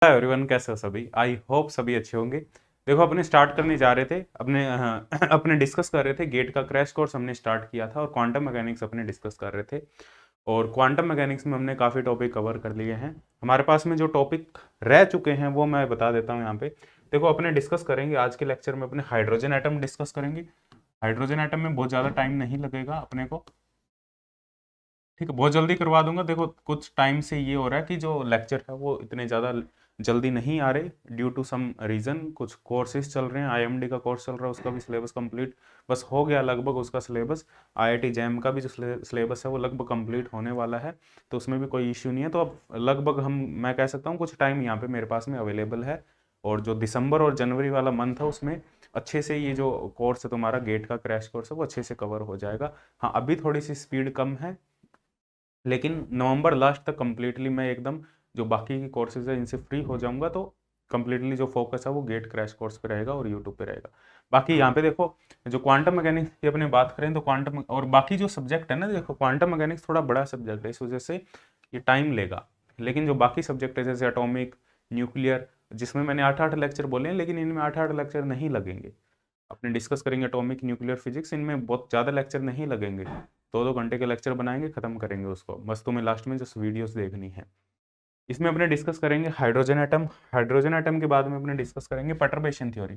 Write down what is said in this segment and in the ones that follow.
Hello everyone, कैसे हो सभी। आई होप सभी अच्छे होंगे। देखो, अपने स्टार्ट करने जा रहे थे अपने अपने डिस्कस कर रहे थे गेट का क्रैश कोर्स हमने स्टार्ट किया था और क्वांटम मैकेनिक्स अपने डिस्कस कर रहे थे। और क्वांटम मैकेनिक्स में हमने काफ़ी टॉपिक कवर कर लिए हैं। हमारे पास में जो टॉपिक रह चुके हैं वो मैं बता देता हूँ यहाँ पे। देखो, अपने डिस्कस करेंगे आज के लेक्चर में अपने हाइड्रोजन एटम डिस्कस करेंगे। हाइड्रोजन एटम में बहुत ज़्यादा टाइम नहीं लगेगा अपने को, ठीक है, बहुत जल्दी करवा दूंगा। देखो, कुछ टाइम से ये हो रहा है कि जो लेक्चर है वो इतने ज़्यादा जल्दी नहीं आ रहे ड्यू टू सम रीज़न। कुछ कोर्सेज चल रहे हैं, आईएमडी का कोर्स चल रहा है, उसका भी सिलेबस कंप्लीट बस हो गया लगभग उसका सिलेबस। आईआईटी जैम का भी जो सिलेबस है वो लगभग कंप्लीट होने वाला है, तो उसमें भी कोई इश्यू नहीं है। तो अब लगभग मैं कह सकता हूँ कुछ टाइम यहाँ पे मेरे पास में अवेलेबल है। और जो दिसंबर और जनवरी वाला मंथ है उसमें अच्छे से ये जो कोर्स है तुम्हारा गेट का क्रैश कोर्स है वो अच्छे से कवर हो जाएगा। हाँ, अभी थोड़ी सी स्पीड कम है, लेकिन नवंबर लास्ट तक कंप्लीटली मैं एकदम जो बाकी की कोर्सेज है इनसे फ्री हो जाऊंगा, तो कंप्लीटली जो फोकस है वो गेट क्रैश कोर्स पे रहेगा और यूट्यूब पे रहेगा। बाकी यहाँ पे देखो, जो क्वांटम मैकेनिक्स की अपने बात करें तो क्वांटम और बाकी जो सब्जेक्ट है ना, देखो क्वांटम मैकेनिक्स थोड़ा बड़ा सब्जेक्ट है, इस वजह से ये टाइम लेगा। लेकिन जो बाकी सब्जेक्ट है जैसे एटॉमिक, न्यूक्लियर, जिसमें मैंने 8-8 लेक्चर बोले हैं, लेकिन इनमें 8-8 लेक्चर नहीं लगेंगे। अपने डिस्कस करेंगे एटॉमिक, न्यूक्लियर फिजिक्स, इनमें बहुत ज़्यादा लेक्चर नहीं लगेंगे। 2-2 घंटे के लेक्चर बनाएंगे, खत्म करेंगे उसको, बस तुम्हें लास्ट में जस्ट वीडियोस देखनी है। इसमें अपने डिस्कस करेंगे हाइड्रोजन एटम। हाइड्रोजन एटम के बाद में अपने डिस्कस करेंगे परटर्बेशन थ्योरी।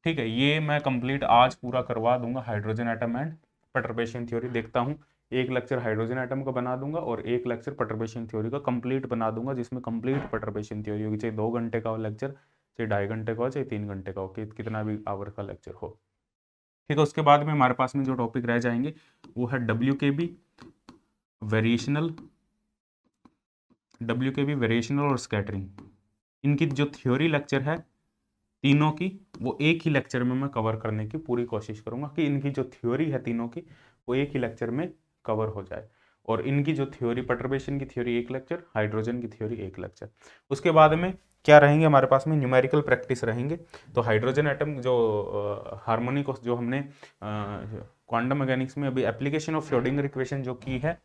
ठीक है, ये मैं कंप्लीट आज पूरा करवा दूंगा, hydrogen atom and perturbation theory. देखता हूँ एक लेक्चर हाइड्रोजन एटम का बना दूंगा और एक लेक्चर परटर्बेशन थ्योरी का कंप्लीट बना दूंगा, जिसमें कंप्लीट परटर्बेशन थ्योरी होगी, चाहे 2 घंटे का हो लेक्चर, चाहे 2.5 घंटे का हो, चाहे 3 घंटे का हो, कितना भी आवर का लेक्चर हो। ठीक है, उसके बाद में हमारे पास में जो टॉपिक रह जाएंगे वो है WKB वेरिएशनल, वेरिएशनल और स्कैटरिंग। इनकी जो थ्योरी लेक्चर है तीनों की, वो एक ही लेक्चर में मैं कवर करने की पूरी कोशिश करूंगा कि इनकी जो थ्योरी है तीनों की वो एक ही लेक्चर में कवर हो जाए। और इनकी जो थ्योरी, परटर्बेशन की थ्योरी एक लेक्चर, हाइड्रोजन की थ्योरी एक लेक्चर। उसके बाद में क्या रहेंगे हमारे पास में, न्यूमेरिकल प्रैक्टिस रहेंगे। तो हाइड्रोजन एटम जो हार्मोनिक जो हमने क्वांटम मैकेनिक्स में अभी एप्लीकेशन ऑफ श्रोडिंगर इक्वेशन जो की है,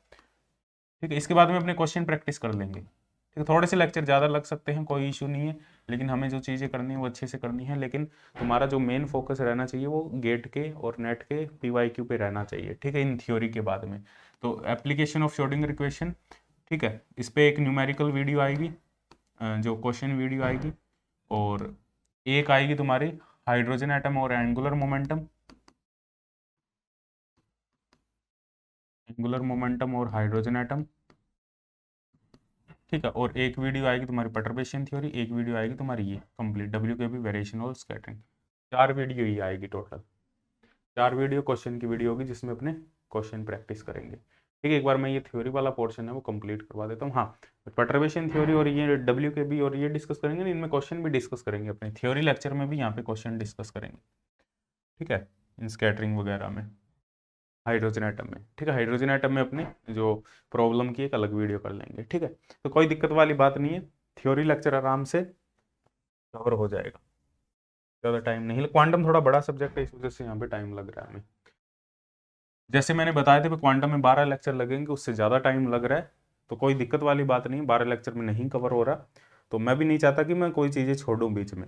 ठीक है, इसके बाद में अपने क्वेश्चन प्रैक्टिस कर लेंगे। ठीक है, थोड़े से लेक्चर ज़्यादा लग सकते हैं, कोई इशू नहीं है, लेकिन हमें जो चीज़ें करनी है वो अच्छे से करनी है। लेकिन तुम्हारा जो मेन फोकस रहना चाहिए वो गेट के और नेट के PYQ पे रहना चाहिए, ठीक है, इन थ्योरी के बाद में। तो एप्लीकेशन ऑफ श्रोडिंगर इक्वेशन, ठीक है, इस पर एक न्यूमेरिकल वीडियो आएगी, जो क्वेश्चन वीडियो आएगी। और एक आएगी तुम्हारी हाइड्रोजन एटम और एंगुलर मोमेंटम, और हाइड्रोजन एटम, ठीक है। और एक वीडियो आएगी तुम्हारी परटर्बेशन थ्योरी, एक वीडियो आएगी तुम्हारी ये कंप्लीट WKB वेरिएशन और स्कैटरिंग। 4 वीडियो ही आएगी टोटल, 4 वीडियो क्वेश्चन की वीडियो होगी जिसमें अपने क्वेश्चन प्रैक्टिस करेंगे। ठीक है, एक बार मैं ये थ्योरी वाला पोर्शन है वो कंप्लीट करवा देता हूँ। हाँ, परटर्बेशन थ्योरी और ये WKB और ये डिस्कस करेंगे ना, इनमें क्वेश्चन भी डिस्कस करेंगे, अपने थ्योरी लेक्चर में भी यहाँ पे क्वेश्चन डिस्कस करेंगे, ठीक है, इन स्कैटरिंग वगैरह में, हाइड्रोजन एटम में। ठीक है, हाइड्रोजन एटम में अपने जो प्रॉब्लम की एक अलग वीडियो कर लेंगे, ठीक है। तो कोई दिक्कत वाली बात नहीं है, थ्योरी लेक्चर आराम से कवर हो जाएगा, ज़्यादा टाइम नहीं। क्वांटम थोड़ा बड़ा सब्जेक्ट है, इस वजह से यहाँ पे टाइम लग रहा है हमें। जैसे मैंने बताया था क्वांटम में 12 लेक्चर लगेंगे, उससे ज़्यादा टाइम लग रहा है, तो कोई दिक्कत वाली बात नहीं, 12 लेक्चर में नहीं कवर हो रहा, तो मैं भी नहीं चाहता कि मैं कोई चीज़ें छोड़ूं बीच में।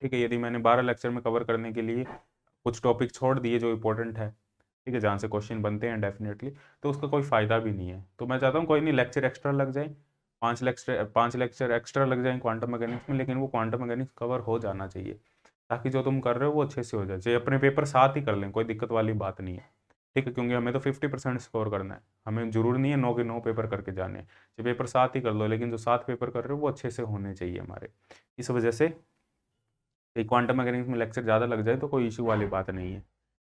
ठीक है, यदि मैंने 12 लेक्चर में कवर करने के लिए कुछ टॉपिक छोड़ दिए जो इंपॉर्टेंट है, ठीक है, जहाँ से क्वेश्चन बनते हैं डेफिनेटली, तो उसका कोई फ़ायदा भी नहीं है। तो मैं चाहता हूँ कोई नहीं, लेक्चर एक्स्ट्रा लग जाए, 5 लेक्चर एक्स्ट्रा लग जाए क्वांटम मैकेनिक्स में, लेकिन वो क्वांटम मैकेनिक्स कवर हो जाना चाहिए, ताकि जो तुम कर रहे हो वो अच्छे से हो जाए। चाहे अपने पेपर साथ ही कर लें, कोई दिक्कत वाली बात नहीं है, ठीक है, क्योंकि हमें तो 50% स्कोर करना है, हमें जरूरी नहीं है 9 के 9 पेपर करके जाने, चाहे पेपर साथ ही कर लो, लेकिन जो 7 पेपर कर रहे हो वो अच्छे से होने चाहिए हमारे। इस वजह से क्वांटम मैकेनिक्स में लेक्चर ज़्यादा लग जाए तो कोई इशू वाली बात नहीं है,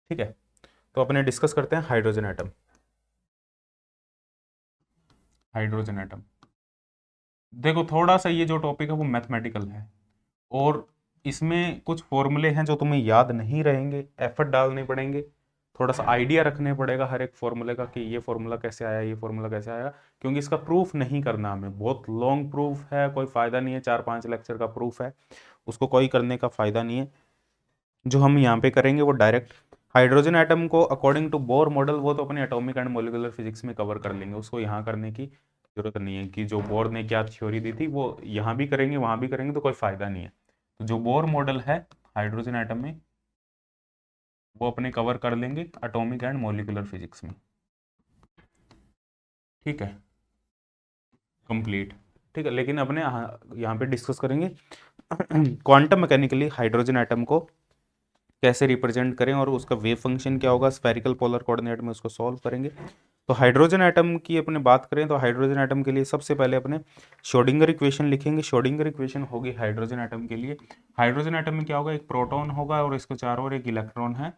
ठीक है। तो अपने डिस्कस करते हैं हाइड्रोजन एटम। हाइड्रोजन एटम, देखो थोड़ा सा ये जो टॉपिक है वो मैथमेटिकल है, और इसमें कुछ फॉर्मूले हैं जो तुम्हें याद नहीं रहेंगे, एफर्ट डालने पड़ेंगे, थोड़ा सा आइडिया रखने पड़ेगा हर एक फॉर्मूले का कि ये फॉर्मूला कैसे आया, ये फॉर्मूला कैसे आया, क्योंकि इसका प्रूफ नहीं करना हमें, बहुत लॉन्ग प्रूफ है, कोई फ़ायदा नहीं है, 4-5 लेक्चर का प्रूफ है, उसको कोई करने का फ़ायदा नहीं है। जो हम यहाँ पे करेंगे वो डायरेक्ट हाइड्रोजन एटम को अकॉर्डिंग टू बोर मॉडल, वो तो अपने एटॉमिक एंड मोलिकुलर फिजिक्स में कवर कर लेंगे, उसको यहाँ करने की जरूरत नहीं है कि जो बोर ने क्या थ्योरी दी थी वो यहाँ भी करेंगे वहाँ भी करेंगे तो कोई फायदा नहीं है। तो जो बोर मॉडल है हाइड्रोजन एटम में वो अपने कवर कर लेंगे एटॉमिक एंड मॉलिक्यूलर फिजिक्स में। ठीक है, कंप्लीट। ठीक है, लेकिन अपने यहाँ पे डिस्कस करेंगे क्वांटम मैकेनिकली हाइड्रोजन एटम को कैसे रिप्रेजेंट करें और उसका वेव फंक्शन क्या होगा, स्फेरिकल पोलर कोऑर्डिनेट में उसको सॉल्व करेंगे। तो हाइड्रोजन एटम की अपने बात करें तो हाइड्रोजन एटम के लिए सबसे पहले अपने श्रोडिंगर इक्वेशन लिखेंगे। श्रोडिंगर इक्वेशन होगी हाइड्रोजन एटम के लिए। हाइड्रोजन एटम में क्या होगा, एक प्रोटॉन होगा और इसके चारों ओर एक इलेक्ट्रॉन है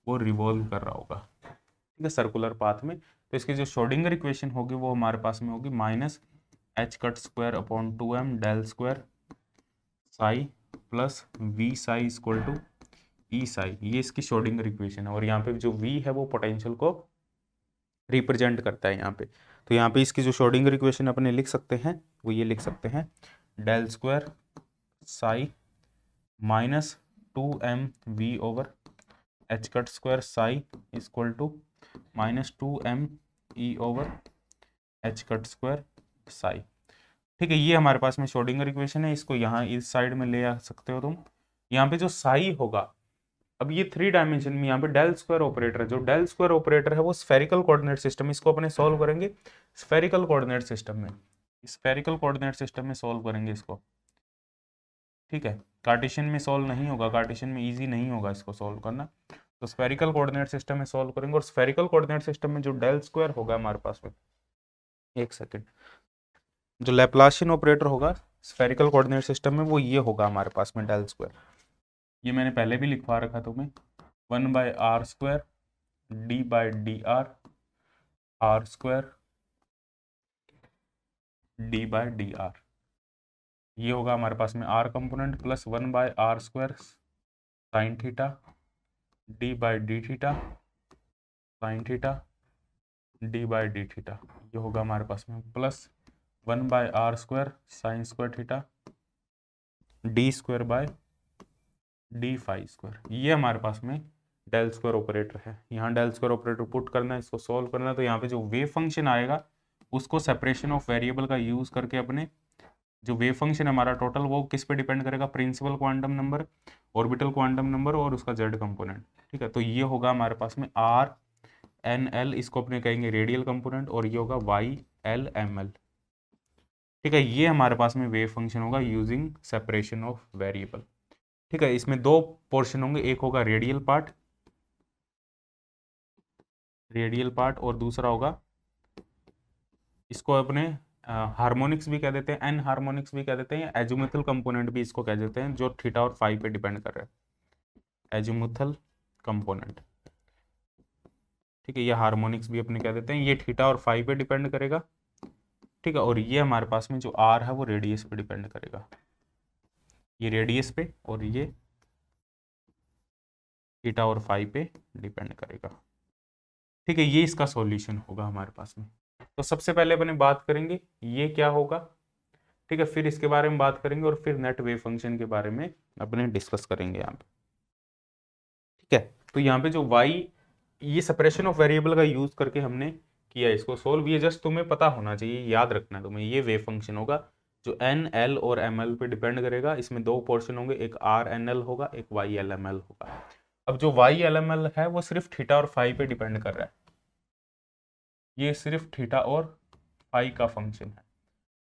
वो रिवॉल्व कर रहा होगा, ठीक है, सर्कुलर पाथ में। तो इसकी जो श्रोडिंगर इक्वेशन होगी वो हमारे पास में होगी minus H cut square upon 2m del square psi plus V psi equal to E psi. ये इसकी श्रोडिंगर इक्वेशन है और यहाँ पे जो v है वो पोटेंशियल को रिप्रेजेंट करता है यहाँ पे। तो यहाँ पे इसकी जो श्रोडिंगर इक्वेशन अपने लिख सकते हैं वो ये लिख सकते हैं del square psi minus 2m v over H cut square psi equal to minus 2m e over H cut square psi. ठीक है, ये हमारे पास में श्रोडिंगर इक्वेशन है। इसको यहाँ इस साइड में ले आ सकते हो तुम। यहाँ पे जो साई होगा, अब ये 3 डायमेंशन में यहाँ पे डेल स्क्वायर ऑपरेटर है। जो डेल स्क्वायर ऑपरेटर है वो स्फेरिकल कोऑर्डिनेट सिस्टम, इसको अपने सॉल्व करेंगे स्फेरिकल कोऑर्डिनेट सिस्टम में। स्फेरिकल कोऑर्डिनेट सिस्टम में सॉल्व करेंगे इसको। ठीक है, कार्टेशियन में सॉल्व नहीं होगा, कार्टेशियन में इजी नहीं होगा इसको सॉल्व करना। तो स्फेरिकल कोऑर्डिनेट सिस्टम में सॉल्व करेंगे और स्फेरिकल कोऑर्डिनेट सिस्टम में जो डेल स्क्वायर होगा हमारे पास में, एक सेकेंड, जो लैप्लासियन ऑपरेटर होगा स्फेरिकल कोऑर्डिनेट सिस्टम में वो ये होगा हमारे पास में डेल स्क्वायर। ये मैंने पहले भी लिखवा रखा तुम्हें, 1/r square d/dr r square d/dr। ये होगा हमारे पास में r component plus 1/r square sine theta d/d theta sine theta d/d theta. ये होगा हमारे पास में plus 1/r square sine square theta d square by d phi square. ये हमारे पास में डेल स्क्वायर ऑपरेटर है। यहाँ डेल स्क्वायर ऑपरेटर पुट करना है, इसको सॉल्व करना है। तो यहाँ पे जो वेव फंक्शन आएगा उसको सेपरेशन ऑफ वेरिएबल का यूज करके अपने जो वेव फंक्शन हमारा टोटल वो किस पे डिपेंड करेगा, principal quantum number, orbital quantum number और उसका जेड कंपोनेंट। ठीक है, तो ये होगा हमारे पास में आर एन एल, इसको अपने कहेंगे रेडियल कंपोनेंट, और ये होगा वाई एल एम एल। ठीक है, ये हमारे पास में वेव फंक्शन होगा यूजिंग सेपरेशन ऑफ वेरिएबल। ठीक है, इसमें 2 पोर्शन होंगे, एक होगा रेडियल पार्ट और दूसरा होगा, इसको अपने हार्मोनिक्स भी कह देते हैं, एन हार्मोनिक्स भी कह देते हैं, एजुमेथल कंपोनेंट भी इसको कह देते हैं, जो थीटा और फाई पे डिपेंड कर रहे हैं, एजुमेथल कंपोनेंट। ठीक है, ये हार्मोनिक्स भी अपने कह देते हैं, ये थीटा और फाई पे डिपेंड करेगा। ठीक है, और ये हमारे पास में जो आर है वो रेडियस पे डिपेंड करेगा, ये रेडियस पे और ये थीटा और फाई पे डिपेंड करेगा। ठीक है, ये इसका सॉल्यूशन होगा हमारे पास में। तो सबसे पहले अपने बात करेंगे ये क्या होगा, ठीक है, फिर इसके बारे में बात करेंगे और फिर नेट वेव फंक्शन के बारे में अपने डिस्कस करेंगे यहाँ पे। ठीक है, तो यहाँ पे जो y, ये सेपरेशन ऑफ वेरिएबल का यूज करके हमने किया, इसको सोल्व, ये जस्ट तुम्हें पता होना चाहिए, याद रखना है तुम्हें। ये वेव फंक्शन होगा जो एन एल और एम एल पे डिपेंड करेगा। इसमें 2 पोर्शन होंगे, एक आर एन एल होगा, एक वाई एल एम एल होगा। अब जो वाई एल एम एल है वो सिर्फ थीटा और फाई पे डिपेंड कर रहा है, ये सिर्फ थीटा और फाई का फंक्शन है।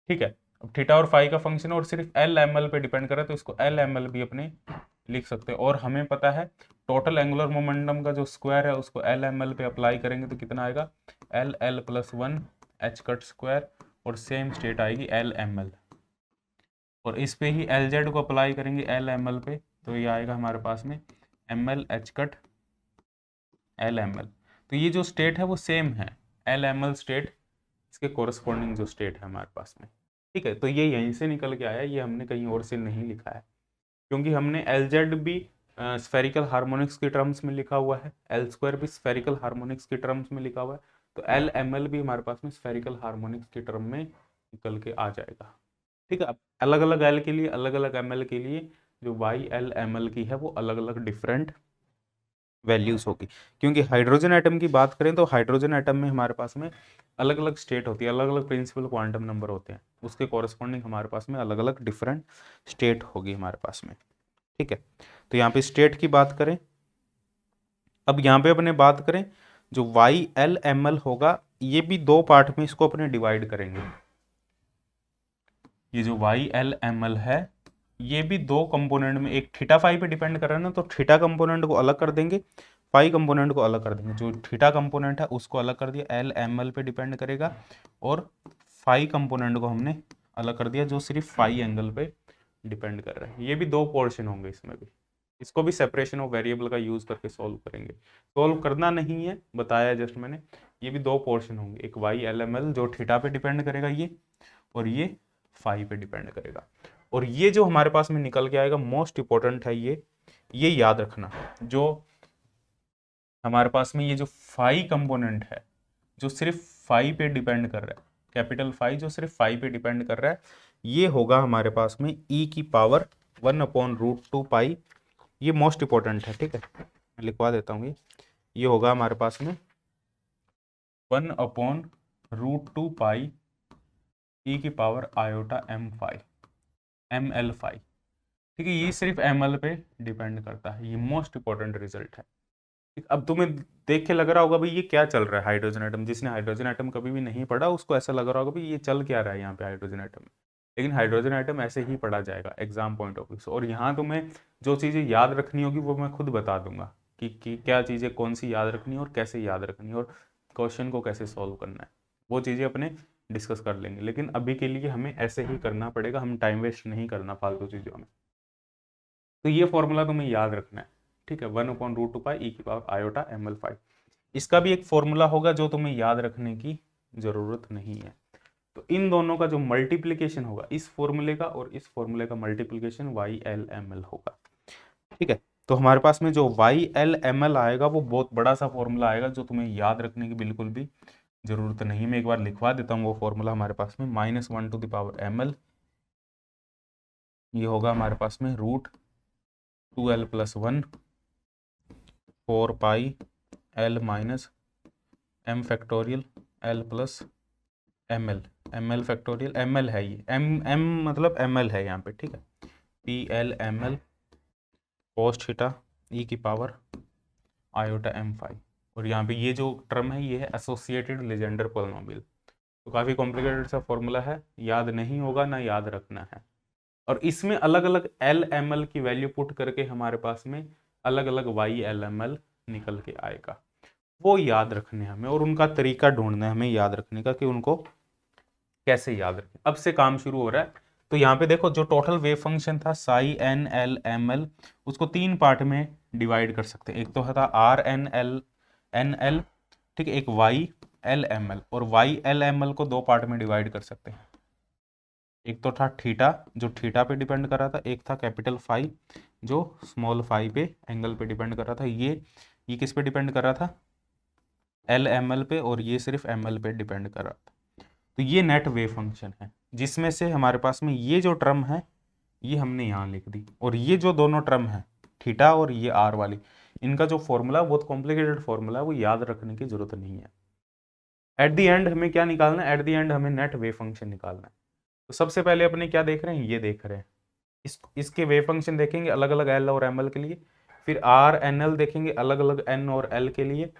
ठीक है, अब थीटा और फाई का फंक्शन और सिर्फ एल एम एल पे डिपेंड कर रहा है, तो इसको एल एम एल भी अपने लिख सकते हैं। और हमें पता है टोटल एंगुलर मोमेंटम का जो स्क्वायर है उसको एल एम एल पे अप्लाई करेंगे तो कितना आएगा, L L plus 1 H cut square, और सेम स्टेट आएगी एल एम एल, और इस पे ही एल जेड को अप्लाई करेंगे एल एम एल पे, तो ये आएगा हमारे पास में M L H cut L M L. तो ये जो स्टेट है वो सेम है, एल एम एल स्टेट इसके कोरस्पॉन्डिंग जो स्टेट है हमारे पास में। ठीक है, तो ये यहीं से निकल के आया, ये हमने कहीं और से नहीं लिखा है, क्योंकि हमने एल जेड भी स्फेरिकल हार्मोनिक्स के टर्म्स में लिखा हुआ है, एल स्क्वायर भी स्फेरिकल हार्मोनिक्स के टर्म्स में लिखा हुआ है, तो एल एम एल भी हमारे पास में स्फेरिकल हार्मोनिक्स के टर्म में निकल के आ जाएगा। ठीक है, अलग अलग एल के लिए, अलग अलग एम एल के लिए जो वाई एल एम एल की है वो अलग अलग डिफरेंट वैल्यूज होगी। क्योंकि हाइड्रोजन एटम की बात करें तो हाइड्रोजन एटम में हमारे पास में अलग अलग स्टेट होती है, अलग अलग प्रिंसिपल क्वांटम नंबर होते हैं, उसके कॉरेस्पॉन्डिंग हमारे पास में अलग अलग डिफरेंट स्टेट होगी हमारे पास में। ठीक है, तो यहाँ पे स्टेट की बात करें, अब यहाँ पे अपने बात करें जो वाई एल एम एल होगा, ये भी दो पार्ट में इसको अपने डिवाइड करेंगे। ये जो वाई एल एम एल है ये भी दो कंपोनेंट में, एक थीटा फाई पे डिपेंड कर रहा है ना, तो थीटा कंपोनेंट को अलग कर देंगे, फाई कंपोनेंट को अलग कर देंगे। जो थीटा कंपोनेंट है उसको अलग कर दिया, एल एम एल पे डिपेंड करेगा, और फाई कंपोनेंट को हमने अलग कर दिया जो सिर्फ फाई एंगल पे डिपेंड कर रहा है। ये भी दो पोर्शन होंगे इसमें भी, इसको भी सेपरेशन ऑफ वेरिएबल का यूज करके सॉल्व करेंगे। सॉल्व करना नहीं है, बताया जस्ट मैंने। ये भी दो पोर्शन होंगे, एक वाई एल एम एल जो थीटा पे डिपेंड करेगा ये, और ये फाई पे डिपेंड करेगा। और ये जो हमारे पास में निकल के आएगा मोस्ट इंपॉर्टेंट है ये याद रखना, जो हमारे पास में ये जो फाई कंपोनेंट है जो सिर्फ फाई पे डिपेंड कर रहा है, कैपिटल फाई जो सिर्फ फाई पे डिपेंड कर रहा है, ये होगा हमारे पास में e की पावर 1/√2 पाई। ये मोस्ट इंपॉर्टेंट है, ठीक है, मैं लिखवा देता हूँ। ये होगा हमारे पास में 1/√2 पाई e की power iota M L phi. ठीक है, ये सिर्फ एम एल पे डिपेंड करता है, ये मोस्ट इंपॉर्टेंट रिजल्ट है। अब तुम्हें देख के लग रहा होगा भाई ये क्या चल रहा है हाइड्रोजन एटम, जिसने हाइड्रोजन एटम कभी भी नहीं पढ़ा उसको ऐसा लग रहा होगा भाई ये चल क्या रहा है यहाँ पे हाइड्रोजन एटम में। लेकिन हाइड्रोजन एटम ऐसे ही पढ़ा जाएगा एग्जाम पॉइंट ऑफ व्यू से, और यहाँ तुम्हें जो चीज़ें याद रखनी होगी वो मैं खुद बता दूंगा कि क्या चीज़ें कौन सी याद रखनी है और कैसे याद रखनी है, और क्वेश्चन को कैसे सॉल्व करना है, वो चीज़ें अपने डिस्कस कर लेंगे। लेकिन अभी के लिए हमें ऐसे ही करना पड़ेगा, हम टाइम वेस्ट नहीं करना फालतू चीज़ों में। तो ये फॉर्मूला तुम्हें याद रखना है, ठीक है, 1/√2 पाई e की power iota M L phi. इसका भी एक फॉर्मूला होगा जो तुम्हें याद रखने की जरूरत नहीं है। तो इन दोनों का जो मल्टीप्लीकेशन होगा, इस फॉर्मूले का और इस फॉर्मूले का multiplication Y L M L होगा। ठीक है, तो हमारे पास में जो वाई एल एम एल आएगा वो बहुत बड़ा सा फॉर्मूला आएगा जो तुम्हें याद रखने की बिल्कुल भी जरूरत नहीं। मैं एक बार लिखवा देता हूँ वो फॉर्मूला हमारे पास में, -1/m, ये होगा हमारे पास में √2l+1 4 पाई l minus m factorial l plus ml factorial ml है, ये m मतलब ml है यहाँ पे, ठीक है, pl ml cos theta e की पावर आयोटा m फाई। और यहाँ पे ये जो टर्म है ये है एसोसिएटेड लीजेंडर पॉलिनोमियल। तो काफ़ी कॉम्प्लिकेटेड सा फॉर्मूला है, याद नहीं होगा ना याद रखना है। और इसमें अलग अलग एल एम एल की वैल्यू पुट करके हमारे पास में अलग अलग वाई एल एम एल निकल के आएगा, वो याद रखने हमें, और उनका तरीका ढूंढना है हमें याद रखने का कि उनको कैसे याद रखें। अब से काम शुरू हो रहा है। तो यहाँ पे देखो जो टोटल वेव फंक्शन था psi N L M L, उसको तीन पार्ट में डिवाइड कर सकते हैं। एक तो था आर एन एल, ठीक है, एक वाई एल एम एल, और वाई एल एम एल को दो पार्ट में डिवाइड कर सकते हैं। एक तो था थीटा जो थीटा पे डिपेंड कर रहा था, एक था कैपिटल फाई जो स्मॉल फाई पे एंगल पे डिपेंड कर रहा था। ये किस पे डिपेंड कर रहा था, एल एम एल पे, और ये सिर्फ एम एल पे डिपेंड कर रहा था। तो ये नेट वेव फंक्शन है, जिसमें से हमारे पास में ये जो टर्म है ये हमने यहाँ लिख दी, और ये जो दोनों टर्म है थीटा और ये आर वाली, इनका जो फॉर्मूला बहुत कॉम्प्लिकेटेड फॉर्मूला है, वो याद रखने की जरूरत नहीं है। एट दी एंड हमें क्या निकालना है, एट दी एंड हमें नेट वेव फंक्शन निकालना है। तो सबसे पहले अपने क्या देख रहे हैं, ये देख रहे हैं, इसके वेव फंक्शन देखेंगे अलग अलग एल और एम एल के लिए, फिर आर एन एल देखेंगे अलग अलग एन और एल के लिए,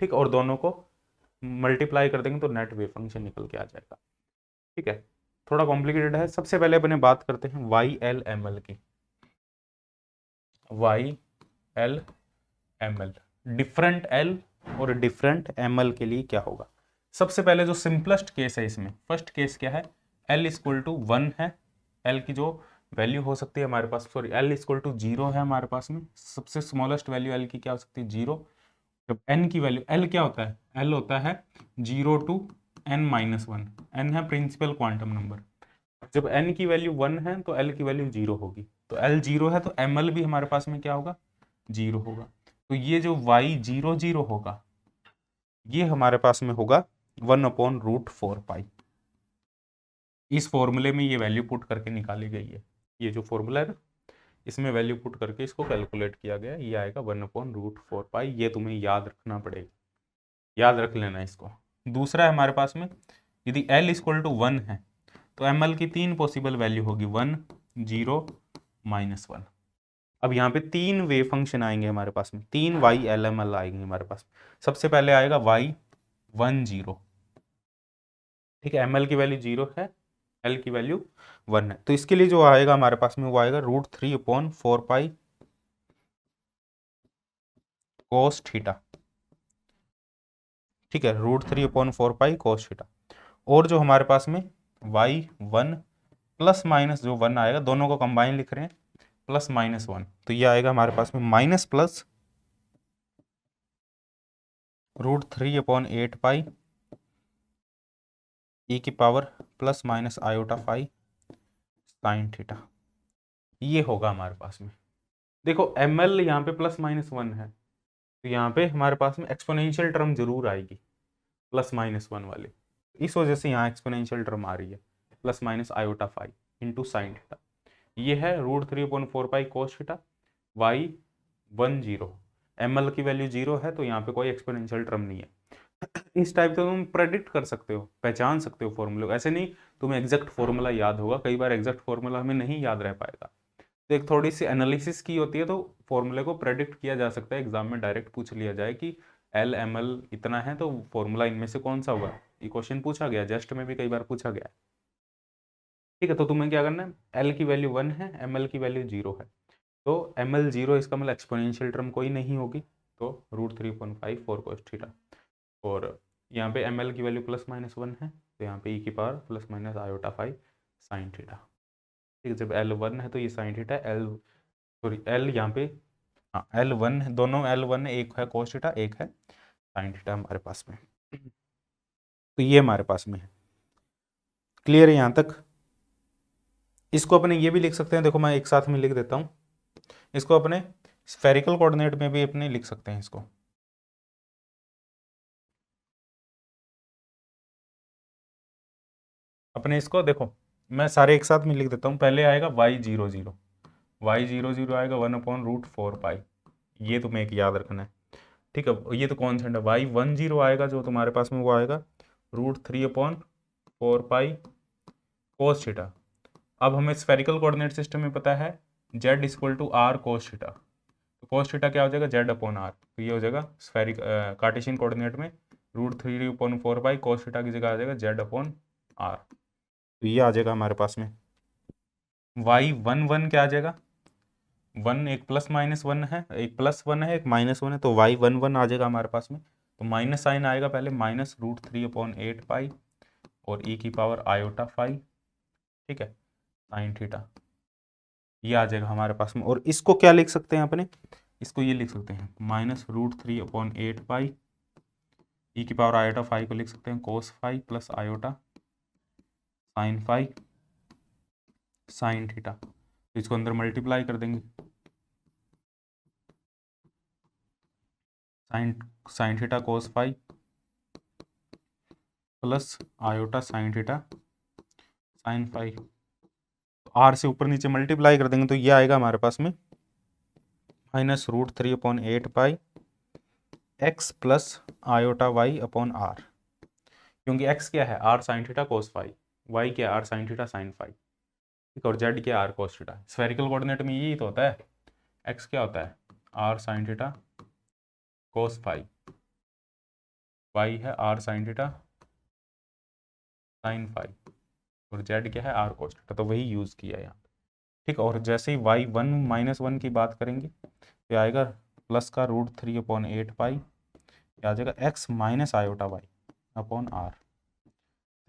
ठीक, और दोनों को मल्टीप्लाई कर देंगे तो नेट वेव फंक्शन निकल के आ जाएगा। ठीक है, थोड़ा कॉम्प्लिकेटेड है। सबसे पहले अपने बात करते हैं वाई एल एम एल की। Y L M L, different L और डिफरेंट एम एल के लिए क्या होगा। सबसे पहले जो सिंपलेस्ट केस है इसमें, फर्स्ट केस क्या है, L=1 है, L की जो वैल्यू हो सकती है हमारे पास, सॉरी L=0 है हमारे पास में, सबसे स्मॉलेस्ट वैल्यू L की क्या हो सकती है, 0। जब N की वैल्यू, L क्या होता है, L होता है 0 to n-1, N है प्रिंसिपल क्वांटम नंबर। जब N की वैल्यू 1 है तो L की वैल्यू 0 होगी, तो L 0 है तो ML भी हमारे पास में क्या होगा, 0 होगा। तो ये जो y00 होगा ये हमारे पास में होगा 1/√4 पाई। इस फॉर्मूले में ये वैल्यू पुट करके निकाली गई है, ये जो फॉर्मूला है ना, इसमें वैल्यू पुट करके इसको कैलकुलेट किया गया, ये आएगा 1/√4π। ये तुम्हें याद रखना पड़ेगा, याद रख लेना इसको। दूसरा है हमारे पास में, यदि L = 1 है तो ml की 3 पॉसिबल वैल्यू होगी, 1, 0, -1। अब यहाँ पे 3 वेव फंक्शन आएंगे हमारे पास में, 3 y LML आएंगे हमारे पास। सबसे पहले आएगा y 1, 0, ठीक है, ml की वैल्यू 0 है, L की वैल्यू 1 है, तो इसके लिए जो आएगा हमारे पास में वो आएगा √3/4π cos थीटा, ठीक है, √3/4π cos थीटा। और जो हमारे पास में y1 प्लस माइनस जो 1 आएगा, दोनों को कंबाइन लिख रहे हैं, +-1, तो ये आएगा हमारे पास में माइनस प्लस √3/8π e की पावर ±i/5 sin थीटा। ये होगा हमारे पास में। देखो ml यहाँ पे +-1 है, तो यहाँ पे हमारे पास में एक्सपोनेंशियल टर्म जरूर आएगी +-1 वाली, इस वजह से यहाँ एक्सपोनेंशियल टर्म आ रही है ±i/5 इंटू साइन थीटा। ये है √3/4π cos थीटा, y1, 0, ml की वैल्यू 0 है तो यहाँ पे कोई एक्सपोनेंशियल टर्म नहीं है। इस टाइप से तुम प्रेडिक्ट कर सकते हो, पहचान सकते हो फॉर्मूले को, ऐसे नहीं तुम्हें एग्जैक्ट फॉर्मूला याद होगा, कई बार एग्जैक्ट फॉर्मूला हमें नहीं याद रह पाएगा, तो एक थोड़ी सी एनालिसिस की होती है तो फॉर्मूले को प्रेडिक्ट किया जा सकता है, एग्जाम में डायरेक्ट पूछ लिया जाए कि एल एम एल इतना है तो फॉर्मूला इनमें से कौन सा होगा, ये क्वेश्चन पूछा गया, जस्ट में भी कई बार पूछा गया है, ठीक है। तो तुम्हें क्या करना है, एल की वैल्यू 1 है, एम एल की वैल्यू 0 है, तो एम एल 0 इसका मतलब एक्सपोनेंशियल टर्म कोई नहीं होगी, तो √3/5 4 cos थीटा। और यहाँ पे एम एल की वैल्यू +-1 है, तो यहाँ पे e की पावर ±i/5 sin थीटा, ठीक है। जब L1 है तो ये sin थीटा, L यहाँ पे, हाँ L1 है, दोनों L1 है, एक है cos थीटा, एक है sin थीटा हमारे पास में, तो ये हमारे पास में है। क्लियर है यहाँ तक? इसको अपने ये भी लिख सकते हैं, देखो मैं एक साथ में लिख देता हूँ, इसको अपने स्फेरिकल कोऑर्डिनेट में भी अपने लिख सकते हैं इसको। अपने इसको देखो मैं सारे एक साथ में लिख देता हूँ, पहले आएगा y0, 0, y00 आएगा 1/√4π, ये तुम्हें एक याद रखना है, ठीक है। ये तो कॉन्स्टेंट है, y10 आएगा जो तुम्हारे पास में वो आएगा √3/4π cos थीटा। अब हमें स्फेरिकल कोऑर्डिनेट सिस्टम में पता है z = r cos थीटा, तो cos थीटा क्या हो जाएगा, z/r, तो ये हो जाएगा स्फेरिक कार्टेशियन कोऑर्डिनेट में √3/4π cos थीटा की जगह आ जाएगा z/r, तो ये आ जाएगा हमारे पास में। y11 क्या आ जाएगा, 1 एक +-1 है, एक +1 है, एक -1 है, तो y11 आ जाएगा हमारे पास में, तो माइनस साइन आएगा पहले, -√3/8π और e की पावर i/5, ठीक है, sin थीटा, ये आ जाएगा हमारे पास में। और इसको क्या लिख सकते हैं अपने, इसको ये लिख सकते हैं -√3/8π, e की पावर i/5 को लिख सकते हैं cos phi + i sin phi sin theta, तो इसको अंदर मल्टीप्लाई कर देंगे, sin theta cos phi plus i sin theta sin phi, R से ऊपर नीचे मल्टीप्लाई कर देंगे तो ये आएगा हमारे पास में -√3/8π x प्लस i/y/r, क्योंकि x क्या है, r sin theta cos phi, y क्या है, r sin theta sin phi, ठीक है, और z क्या है, r cos theta. Spherical coordinate में यही तो होता है, x क्या होता है, r sin theta cos phi, y है r sin theta sin phi, और z क्या है, r cos थीटा, तो वही यूज़ किया है यहाँ, ठीक। और जैसे ही y1 -1 की बात करेंगे तो आएगा प्लस का √3/8π, आ जाएगा x - i/y/r,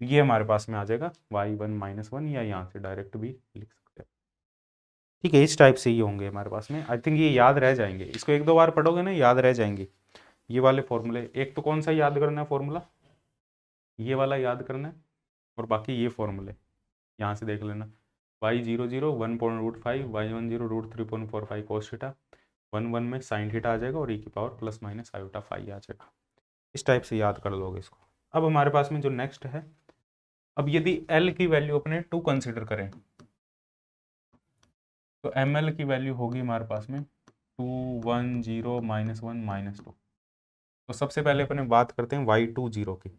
तो ये हमारे पास में आ जाएगा y1 - 1, या यहाँ से डायरेक्ट भी लिख सकते हैं, ठीक है। इस टाइप से ये होंगे हमारे पास में, आई थिंक ये याद रह जाएंगे, इसको 1-2 बार पढ़ोगे ना याद रह जाएंगे ये वाले फॉर्मूले। एक तो कौन सा याद करना है फॉर्मूला, ये वाला याद करना है, और बाकी ये फॉर्मूले यहाँ से देख लेना, y00 1/√5, y10 √3/4π cos थीटा, 1 में sin थीटा आ जाएगा और e की पावर +-i/5 आ जाएगा, इस टाइप से याद कर लोगे इसको। अब हमारे पास में जो नेक्स्ट है, अब यदि L की वैल्यू अपने 2 कंसिडर करें, तो एम एल की वैल्यू होगी हमारे पास में 210 -1 -2। तो सबसे पहले अपने बात करते हैं y20 की।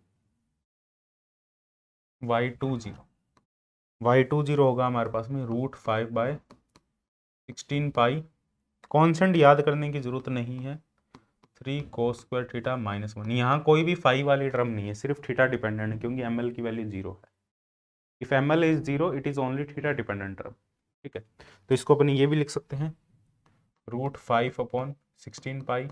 y20 होगा हमारे पास में √5/16 पाई। कॉन्सेंट याद करने की जरूरत नहीं है, 3 cos² थीटा -1। यहाँ कोई भी फाई वाली टर्म नहीं है, सिर्फ थीटा डिपेंडेंट है, क्योंकि एम एल की वैल्यू 0 है। If M L is 0 it is only theta dependent term. ठीक है, तो इसको अपन ये भी लिख सकते हैं √5/16 पाई।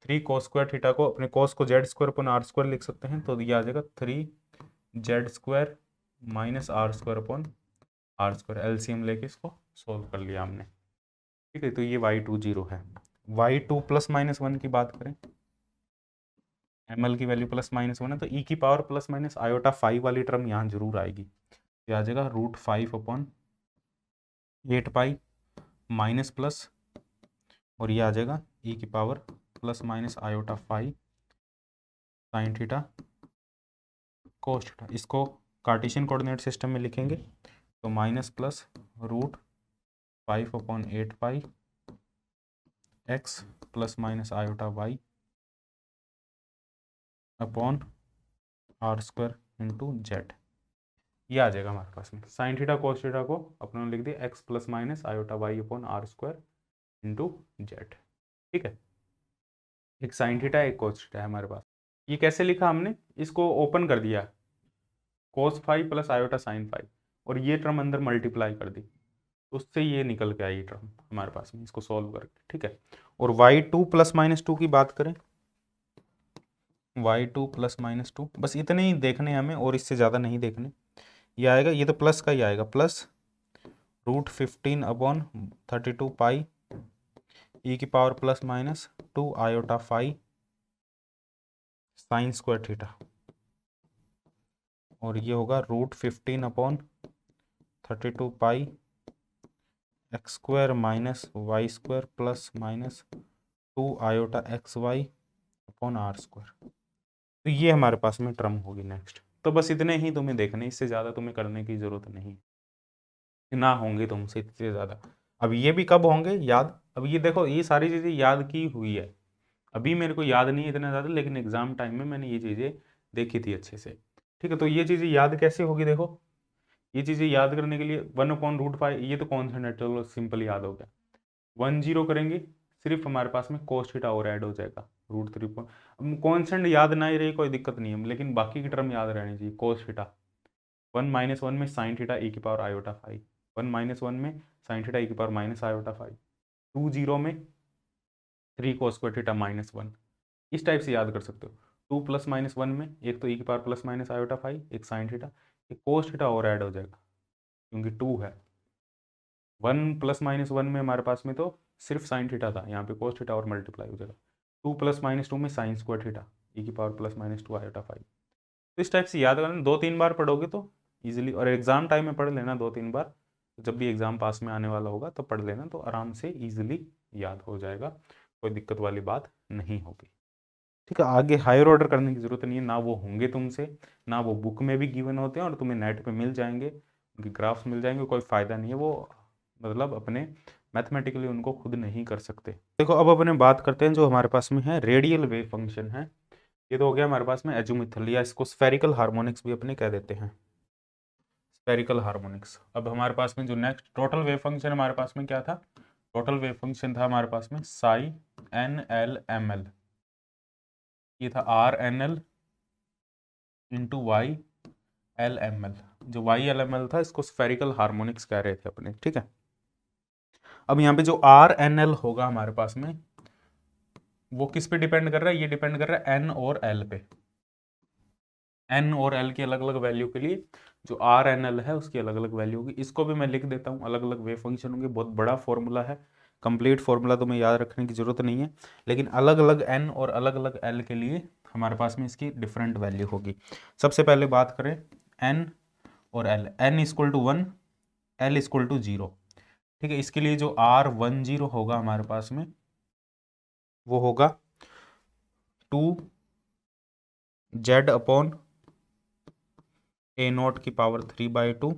3 cos² थीटा को, अपने cos को z² लिख सकते हैं, तो ये आ जाएगा 3z² -r²/r²। एलसीएम लेके इसको सोल्व कर लिया हमने। ठीक है, तो ये y20 है। y2 +-1 की बात करें, एम एल की वैल्यू +-1 है, तो ई की पावर ±i वाली टर्म यहाँ जरूर आएगी। ये आ जाएगा √5/8 पाई माइनस प्लस, और ये आ जाएगा ई की power ±i sin theta cos theta. इसको कार्टेशियन कोऑर्डिनेट सिस्टम में लिखेंगे तो -+√5/8 पाई x ±i y/r² into Z. ये आ जाएगा हमारे पास में। साइन थीटा cos थीटा को अपने लिख दिया x ±i/y/r² इंटू जेड। ठीक है, एक साइन थीटा एक cos थीटा है हमारे पास। ये कैसे लिखा हमने, इसको ओपन कर दिया cos phi plus iota sine phi, और ये टर्म अंदर मल्टीप्लाई कर दी, उससे ये निकल के आई टर्म हमारे पास में, इसको सॉल्व करके। ठीक है, और y2 +-2 की बात करें, y2 +-2 बस इतने ही देखने हमें, और इससे ज़्यादा नहीं देखने। ये आएगा, ये तो प्लस का ही आएगा, +√15/32 पाई ई की power +-2 iota phi sin² theta, और ये होगा √15/32 पाई x² -y² +-2 आयोटा xy/r²। तो ये हमारे पास में टर्म होगी नेक्स्ट। तो बस इतने ही तुम्हें देखने, इससे ज़्यादा तुम्हें करने की ज़रूरत नहीं, ना होंगे तुमसे इससे ज़्यादा। अब ये भी कब होंगे याद, अब ये देखो, ये सारी चीज़ें याद की हुई है, अभी मेरे को याद नहीं है इतना ज़्यादा, लेकिन एग्जाम टाइम में मैंने ये चीज़ें देखी थी अच्छे से। ठीक है, तो ये चीज़ें याद कैसे होगी, देखो ये चीज़ें याद करने के लिए 1/√5, ये तो कॉन्स्टेंट है, चलो सिंपल याद हो गया। 10 करेंगे, सिर्फ हमारे पास में cos थीटा और ऐड हो जाएगा √3। अब कॉन्स्टेंट याद ना ही रही कोई दिक्कत नहीं है, लेकिन बाकी की टर्म याद रहनी चाहिए। cos थीटा 1 - 1 में sin थीटा e की पावर आयोटा फाई, 1 - 1 में sin थीटा e की पावर माइनस आयोटा फाई, 2 में 3 cos² थीटा -1। इस टाइप से याद कर सकते हो। 2 +-1 में एक तो e की पावर प्लस आयोटा फाई, एक sin थीटा, एक cos थीटा और ऐड हो जाएगा क्योंकि 2 है। 1 +-1 में हमारे पास में तो सिर्फ साइन थीटा था, यहाँ पे cos थीटा और मल्टीप्लाई हो जाएगा। 2 +-2 में sin² थीटा e की पावर +-2 आयोटा फाई। तो इस टाइप से याद करना, 2-3 बार पढ़ोगे तो इजीली, और एग्जाम टाइम में पढ़ लेना 2-3 बार, जब भी एग्जाम पास में आने वाला होगा तो पढ़ लेना, तो आराम से इजीली याद हो जाएगा, कोई दिक्कत वाली बात नहीं होगी। ठीक है, आगे हायर ऑर्डर करने की जरूरत नहीं है, ना वो होंगे तुमसे, ना वो बुक में भी गिवन होते हैं, और तुम्हें नेट पे मिल जाएंगे, उनके ग्राफ्स मिल जाएंगे, कोई फ़ायदा नहीं है वो, मतलब अपने मैथमेटिकली उनको खुद नहीं कर सकते। देखो अब अपने बात करते हैं जो हमारे पास में है रेडियल वेव फंक्शन है। ये तो हो गया हमारे पास में एजुमिथल, या इसको स्फेरिकल हार्मोनिक्स भी अपने कह देते हैं, स्फेरिकल हार्मोनिक्स। अब हमारे पास में जो नेक्स्ट टोटल वेव फंक्शन हमारे पास में क्या था, टोटल वेव फंक्शन था हमारे पास में साई NL/ML, ये था RNL इंटू YLML। जो YLML था इसको स्फेरिकल हार्मोनिक्स कह रहे थे अपने। ठीक है, अब यहाँ पे जो RNL होगा हमारे पास में, वो किस पे डिपेंड कर रहा है, ये डिपेंड कर रहा है N और L पे। N और L की अलग अलग वैल्यू के लिए जो RNL है उसकी अलग अलग वैल्यू होगी। इसको भी मैं लिख देता हूँ, अलग अलग वेव फंक्शन होंगे, बहुत बड़ा फॉर्मूला है, कंप्लीट फॉर्मूला तुम्हें याद रखने की जरूरत नहीं है, लेकिन अलग अलग N और अलग अलग L के लिए हमारे पास में इसकी डिफरेंट वैल्यू होगी। सबसे पहले बात करें N और L, N = 1, L = 0। ठीक है, इसके लिए जो R10 होगा हमारे पास में वो होगा 2Z/A0 की पावर 3/2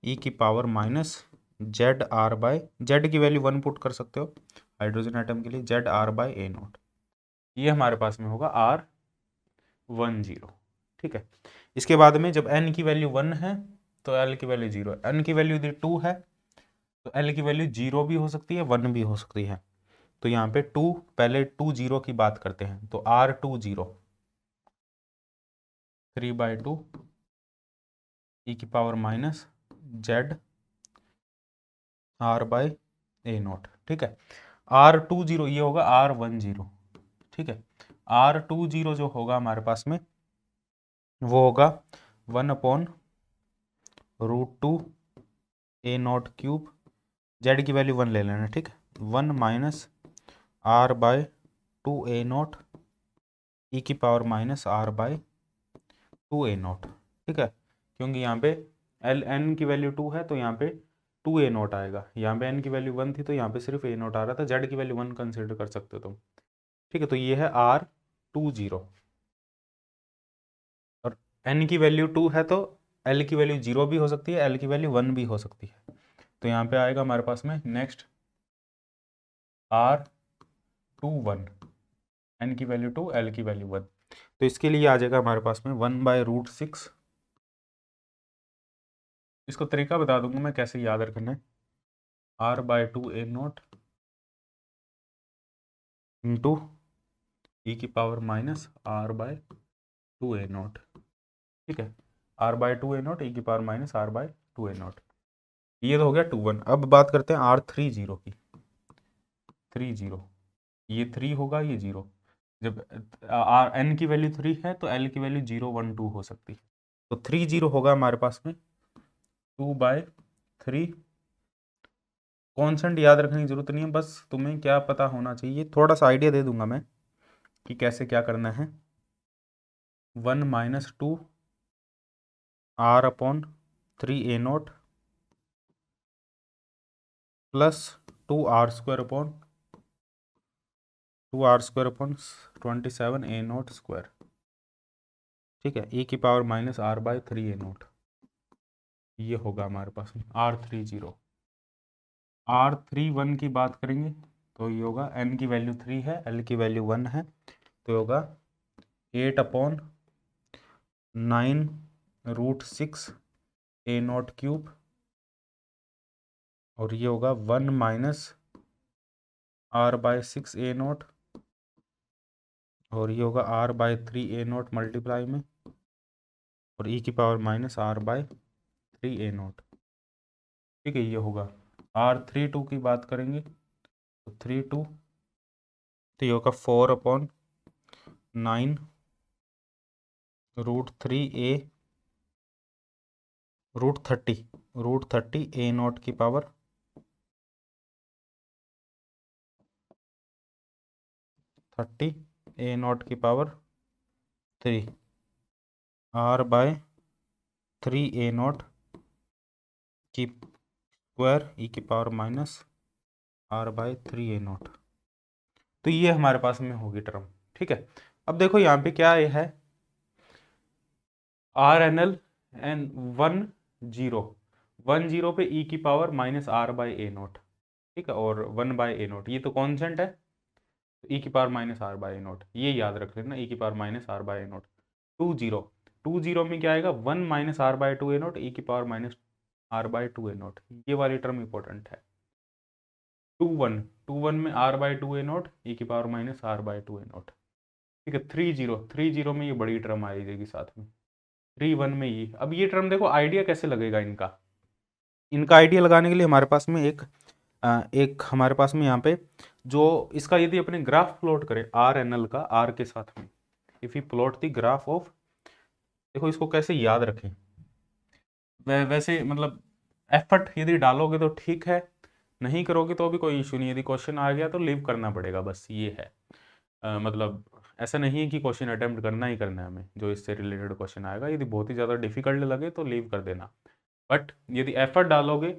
e की power Z R by, Z की वैल्यू 1 पुट कर सकते हो हाइड्रोजन एटम के लिए, Z R by A naught, ये हमारे पास में होगा R10। ठीक है, इसके बाद में जब n की वैल्यू 1 है तो l की वैल्यू 0 है, n की वैल्यू यदि 2 है तो l की वैल्यू 0 भी हो सकती है 1 भी हो सकती है। तो यहाँ पे 2, पहले 2 0 की बात करते हैं, तो R20 3/2 e की power minus Z R by A naught. ठीक है, R20 ये होगा R10। ठीक है, R20 जो होगा हमारे पास में वो होगा 1/√2 ए नॉट क्यूब, जेड की वैल्यू 1 ले लेना। ठीक है, 1 minus R by 2 A naught E की power minus R by 2 A naught. ठीक है, क्योंकि यहाँ पे एल एन की वैल्यू 2 है तो यहाँ पे 2 ए नॉट आएगा, यहाँ पे एन की वैल्यू 1 थी तो यहाँ पे सिर्फ ए नॉट आ रहा था, जेड की वैल्यू 1 कंसिडर कर सकते हो तुम। ठीक है, तो ये है R20 और एन की वैल्यू 2 है तो एल की वैल्यू 0 भी हो सकती है, एल की वैल्यू 1 भी हो सकती है। तो यहाँ पे आएगा हमारे पास में नेक्स्ट R21, एन की वैल्यू 2, एल की वैल्यू 1, तो इसके लिए आ जाएगा हमारे पास में 1/√6। इसको तरीका बता दूंगा मैं कैसे याद रखना है, R/2 ए नॉट इंटू ई की पावर माइनस R/2 ए नॉट। ठीक है, R/2 ए नॉट ई की पावर माइनस R/2 ए नॉट, ये तो हो गया 21। अब बात करते हैं R30 की, 30 ये 3 होगा ये 0, जब आर एन की वैल्यू 3 है तो एल की वैल्यू 0 1 2 हो सकती है, तो 30 होगा हमारे पास में 2/3। कॉन्सेंट याद रखने की जरूरत नहीं है, बस तुम्हें क्या पता होना चाहिए, थोड़ा सा आइडिया दे दूंगा मैं कि कैसे क्या करना है। 1 minus 2 R/3 A not plus 2R² upon 27 A not square. ठीक है, e की पावर माइनस R/3 ए नॉट, ये होगा हमारे पास में R30। R31 की बात करेंगे तो ये होगा, n की वैल्यू 3 है, l की वैल्यू 1 है, तो होगा 8/9√6 ए नॉट क्यूब, और ये होगा 1 माइनस R/6 ए नॉट, और ये होगा R/3 ए नॉट मल्टीप्लाई में, और e की पावर माइनस R/3 ए नॉट। ठीक है, ये होगा R32 की बात करेंगे तो 32, तो ये होगा 4/9√3 ए √30 ए नॉट की पावर 30 ए नॉट की पावर 3 R/3 ए नॉट की स्क्वायर ई की power minus R/3 A not. तो ये हमारे पास में होगी टर्म। ठीक है, अब देखो यहाँ पे क्या ये है, RNL एन 10 पे e की पावर माइनस R/A0। ठीक है, और 1/A0 ये तो कॉन्सेंट है, e की पावर माइनस R/A0 ये याद रख लेना, e की पावर माइनस R/A0। 20 में क्या आएगा, 1 माइनस R/2A0 e की पावर माइनस R/2A0, ये वाली टर्म इंपॉर्टेंट है। 21 में R/2A0 e की पावर माइनस R/2A0। ठीक है, 30 में ये बड़ी टर्म आ जाएगी साथ में, 31 में ये। अब ये टर्म देखो आइडिया कैसे लगेगा इनका, इनका आइडिया लगाने के लिए हमारे पास में एक हमारे पास में यहाँ पे जो इसका यदि अपने ग्राफ प्लॉट करें RNL का R के साथ में, if you plot the graph of, देखो इसको कैसे याद रखें, वैसे मतलब एफर्ट यदि डालोगे तो ठीक है, नहीं करोगे तो भी कोई इशू नहीं, यदि क्वेश्चन आ गया तो लीव करना पड़ेगा, बस ये है। मतलब ऐसा नहीं है कि क्वेश्चन अटेम्प्ट करना ही करना है हमें, जो इससे रिलेटेड क्वेश्चन आएगा यदि बहुत ही ज़्यादा डिफिकल्ट लगे तो लीव कर देना, बट यदि एफर्ट डालोगे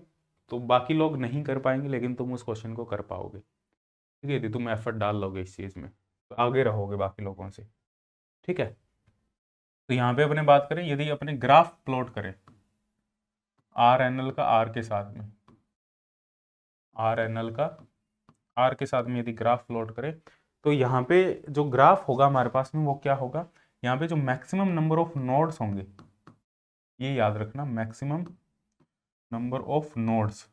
तो बाकी लोग नहीं कर पाएंगे लेकिन तुम उस क्वेश्चन को कर पाओगे। ठीक है, यदि तुम एफर्ट डाल लोगे इस चीज़ में तो आगे रहोगे बाकी लोगों से। ठीक है, तो यहाँ पे अपने बात करें, यदि अपने ग्राफ प्लॉट करें RNL का R के साथ में, आर एन एल का आर के साथ में यदि ग्राफ प्लॉट करें तो यहाँ पे जो ग्राफ होगा हमारे पास में वो क्या होगा, यहाँ पे जो मैक्सिमम नंबर ऑफ नोड्स होंगे, ये याद रखना, मैक्सिमम नंबर ऑफ नोड्स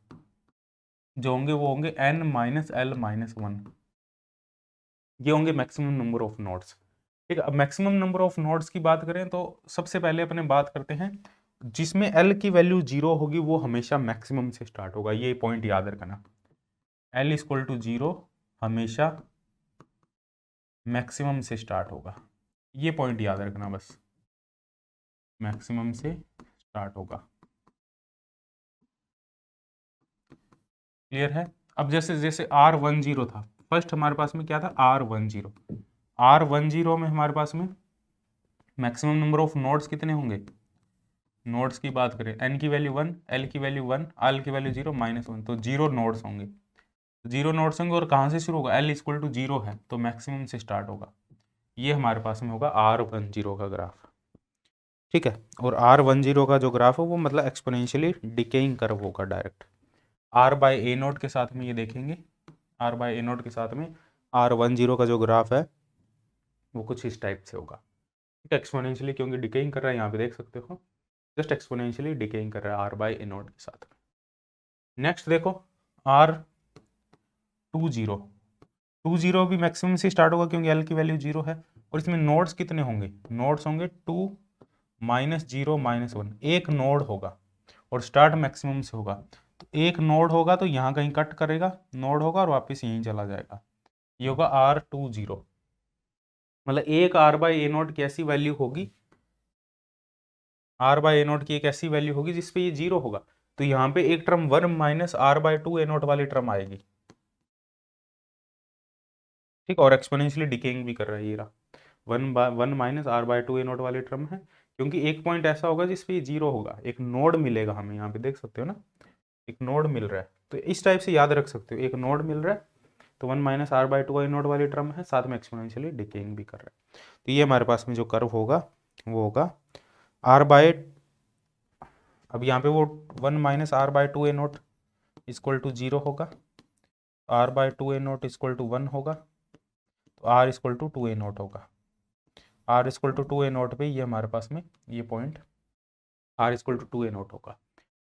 जो होंगे वो होंगे n माइनस एल माइनस 1, ये होंगे मैक्सिमम नंबर ऑफ नोड्स। ठीक है, अब मैक्सिमम नंबर ऑफ नोड्स की बात करें तो सबसे पहले अपने बात करते हैं जिसमें l की वैल्यू 0 होगी वो हमेशा मैक्सिमम से स्टार्ट होगा, ये पॉइंट याद रखना। l इक्वल टू 0 हमेशा मैक्सिमम से स्टार्ट होगा, ये पॉइंट याद रखना बस, मैक्सिमम से स्टार्ट होगा। क्लियर है। अब जैसे जैसे R10 था, फर्स्ट हमारे पास में क्या था R10, R10 में हमारे पास में मैक्सिमम नंबर ऑफ नोड्स कितने होंगे, नोड्स की बात करें n की वैल्यू 1, l की वैल्यू 1, r की वैल्यू 0 माइनस 1, तो 0 नोड्स होंगे, 0 नोड्स होंगे और कहाँ से शुरू होगा, l इक्वल टू 0 है तो मैक्सिमम से स्टार्ट होगा, ये हमारे पास में होगा R10 का ग्राफ। ठीक है, और R10 का जो ग्राफ है वो मतलब एक्सपोनेंशियली डिकेइंग कर्व होगा डायरेक्ट, r बाय ए नोट के साथ में ये देखेंगे, r बाय ए नोट के साथ में R10 का जो ग्राफ है वो कुछ इस टाइप से होगा। ठीक है, एक्सपोनेंशियली क्योंकि डिकेइंग कर रहा है, यहाँ पे देख सकते हो जस्ट एक्सपोनेंशियली डिकेइंग कर रहा है r बाय ए नोट के साथ। नेक्स्ट देखो R20 भी मैक्सिमम से स्टार्ट होगा क्योंकि l की वैल्यू 0 है, और इसमें नोड्स कितने होंगे, नोड्स होंगे 2 माइनस 0 माइनस 1, एक नोड होगा और स्टार्ट मैक्सिमम से होगा, तो एक नोड होगा तो यहाँ कहीं कट करेगा, नोड होगा और वापस यहीं चला जाएगा, ये होगा R20। मतलब एक r बाई ए नोट की ऐसी वैल्यू होगी, r बाई ए नोट की एक ऐसी वैल्यू होगी जिसपे ये 0 होगा, तो यहाँ पे एक term 1 minus R by 2 A naught वाली टर्म आएगी। ठीक, और एक्सपोनेंशियली डिकेइंग भी कर रहा है, ये रहा 1 minus R by 2 A naught वाली टर्म है, क्योंकि एक पॉइंट ऐसा होगा जिसपे ये 0 होगा, एक नोड मिलेगा हमें, यहाँ पे देख सकते हो ना, एक नोड मिल रहा है, तो इस टाइप से याद रख सकते हो, एक नोड मिल रहा है तो 1 minus R by 2 A naught वाली टर्म है, साथ में एक्सपोनेंशियली डिकेइंग भी कर रहा है, तो ये हमारे पास में जो कर्व होगा वो होगा आर बाय, अब यहाँ पे वो 1 minus r by 2 A naught equal to 0 होगा, r by 2 A naught equal to 1 होगा, तो r equal to 2 A naught होगा, r equal to 2 A naught पे ये हमारे पास में ये point r equal to 2 A naught होगा।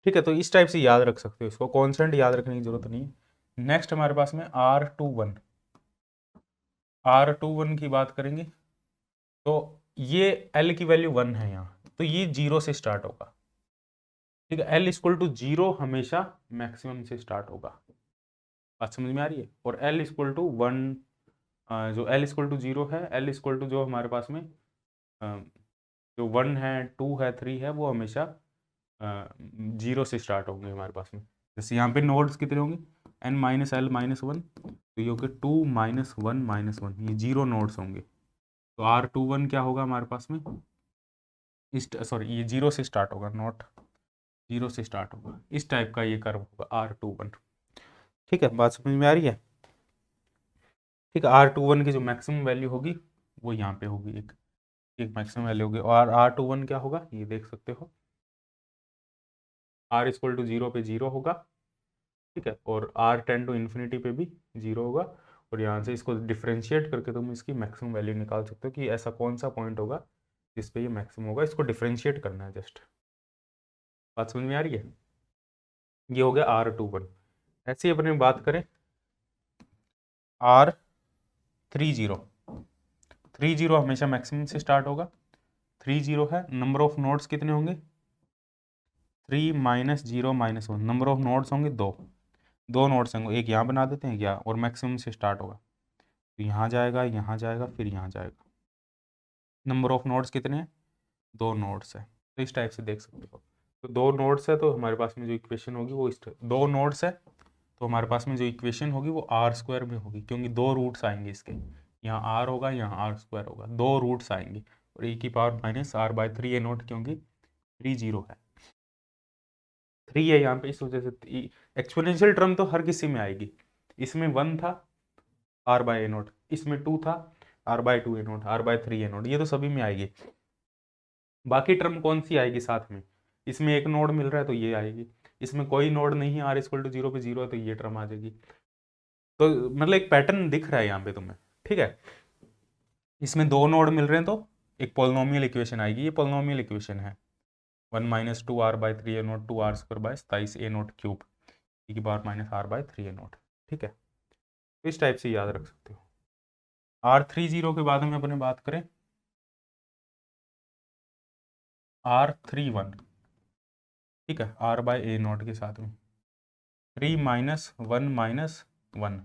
ठीक है, तो इस टाइप से याद रख सकते हो, इसको कॉन्स्टेंट याद रखने की जरूरत नहीं है। नेक्स्ट हमारे पास में R21 की बात करेंगे तो ये L की वैल्यू 1 है यहाँ, तो ये 0 से स्टार्ट होगा। ठीक है, L इक्वल टू 0 हमेशा मैक्सिमम से स्टार्ट होगा, बात समझ में आ रही है। और L इक्वल टू 1, जो L इक्वल टू 0 है, L इक्वल टू जो हमारे पास में जो 1 है 2 है 3 है वो हमेशा 0 से स्टार्ट होंगे हमारे पास में। जैसे यहाँ पे नोड्स कितने होंगे n माइनस एल माइनस 1, तो ये होगा 2 माइनस 1 माइनस 1, ये 0 नोड्स होंगे, तो R21 क्या होगा हमारे पास में, सॉरी ये 0 से स्टार्ट होगा, नॉट 0 से स्टार्ट होगा, इस टाइप का ये कर्व होगा R21। ठीक है, बात समझ में आ रही है। ठीक है, R21 की जो मैक्सिमम वैल्यू होगी वो यहाँ पे होगी, एक मैक्सिमम वैल्यू होगी, और R21 क्या होगा ये देख सकते हो, R इक्वल टू 0 पे 0 होगा। ठीक है, और R टेंड टू इन्फिनिटी पे भी 0 होगा, और यहाँ से इसको डिफ्रेंशिएट करके तुम इसकी मैक्सिमम वैल्यू निकाल सकते हो कि ऐसा कौन सा पॉइंट होगा जिस पे ये मैक्सिमम होगा, इसको डिफ्रेंशिएट करना है जस्ट। बात समझ में आ रही है, ये हो गया R21। ऐसे ही अपने बात करें R30 हमेशा मैक्सिमम से स्टार्ट होगा, 30 है, नंबर ऑफ नोड्स कितने होंगे 3 minus 0 minus 1, number of nodes होंगे 2 नोड्स होंगे, एक यहाँ बना देते हैं क्या, और मैक्सिमम से स्टार्ट होगा, तो यहाँ जाएगा फिर यहाँ जाएगा, नंबर ऑफ नोड्स कितने हैं 2 नोड्स है, तो इस टाइप से देख सकते हो। तो 2 नोड्स है तो हमारे पास में जो इक्वेशन होगी वो 2 नोड्स है तो हमारे पास में जो इक्वेशन होगी वो R² में होगी, क्योंकि 2 रूट्स आएंगे इसके, यहाँ R होगा यहाँ R² होगा, 2 रूट्स आएंगे, और e की पावर माइनस R बाय 3 ए नोट, क्योंकि 30 है, 3 है यहाँ पे, इस वजह से एक्सपोनेंशियल टर्म तो हर किसी में आएगी, इसमें 1 था R बाय ए नोट, इसमें 2 था R by 2 A note, R bye 3 A note, ये तो सभी में आएगी। बाकी टर्म कौन सी आएगी साथ में, इसमें एक नोड मिल रहा है तो ये आएगी, इसमें कोई नोड नहीं है, आर इक्वल टू जीरो पे जीरो है, तो ये टर्म आ जाएगी। तो मतलब एक पैटर्न दिख रहा है यहाँ पे तुम्हें, ठीक है। इसमें दो नोड मिल रहे हैं तो एक पोलिनोमियल इक्वेशन आएगी, ये पोलिनोमियल इक्वेशन है 1 - 2r/3a0 2r² + 22a0³ e⁻⁻r/3a0, ठीक है। तो इस टाइप से याद रख सकते हो। R30 के बाद में अपने बात करें R31, ठीक है, r/a0 के साथ में 3 - 1 - 1,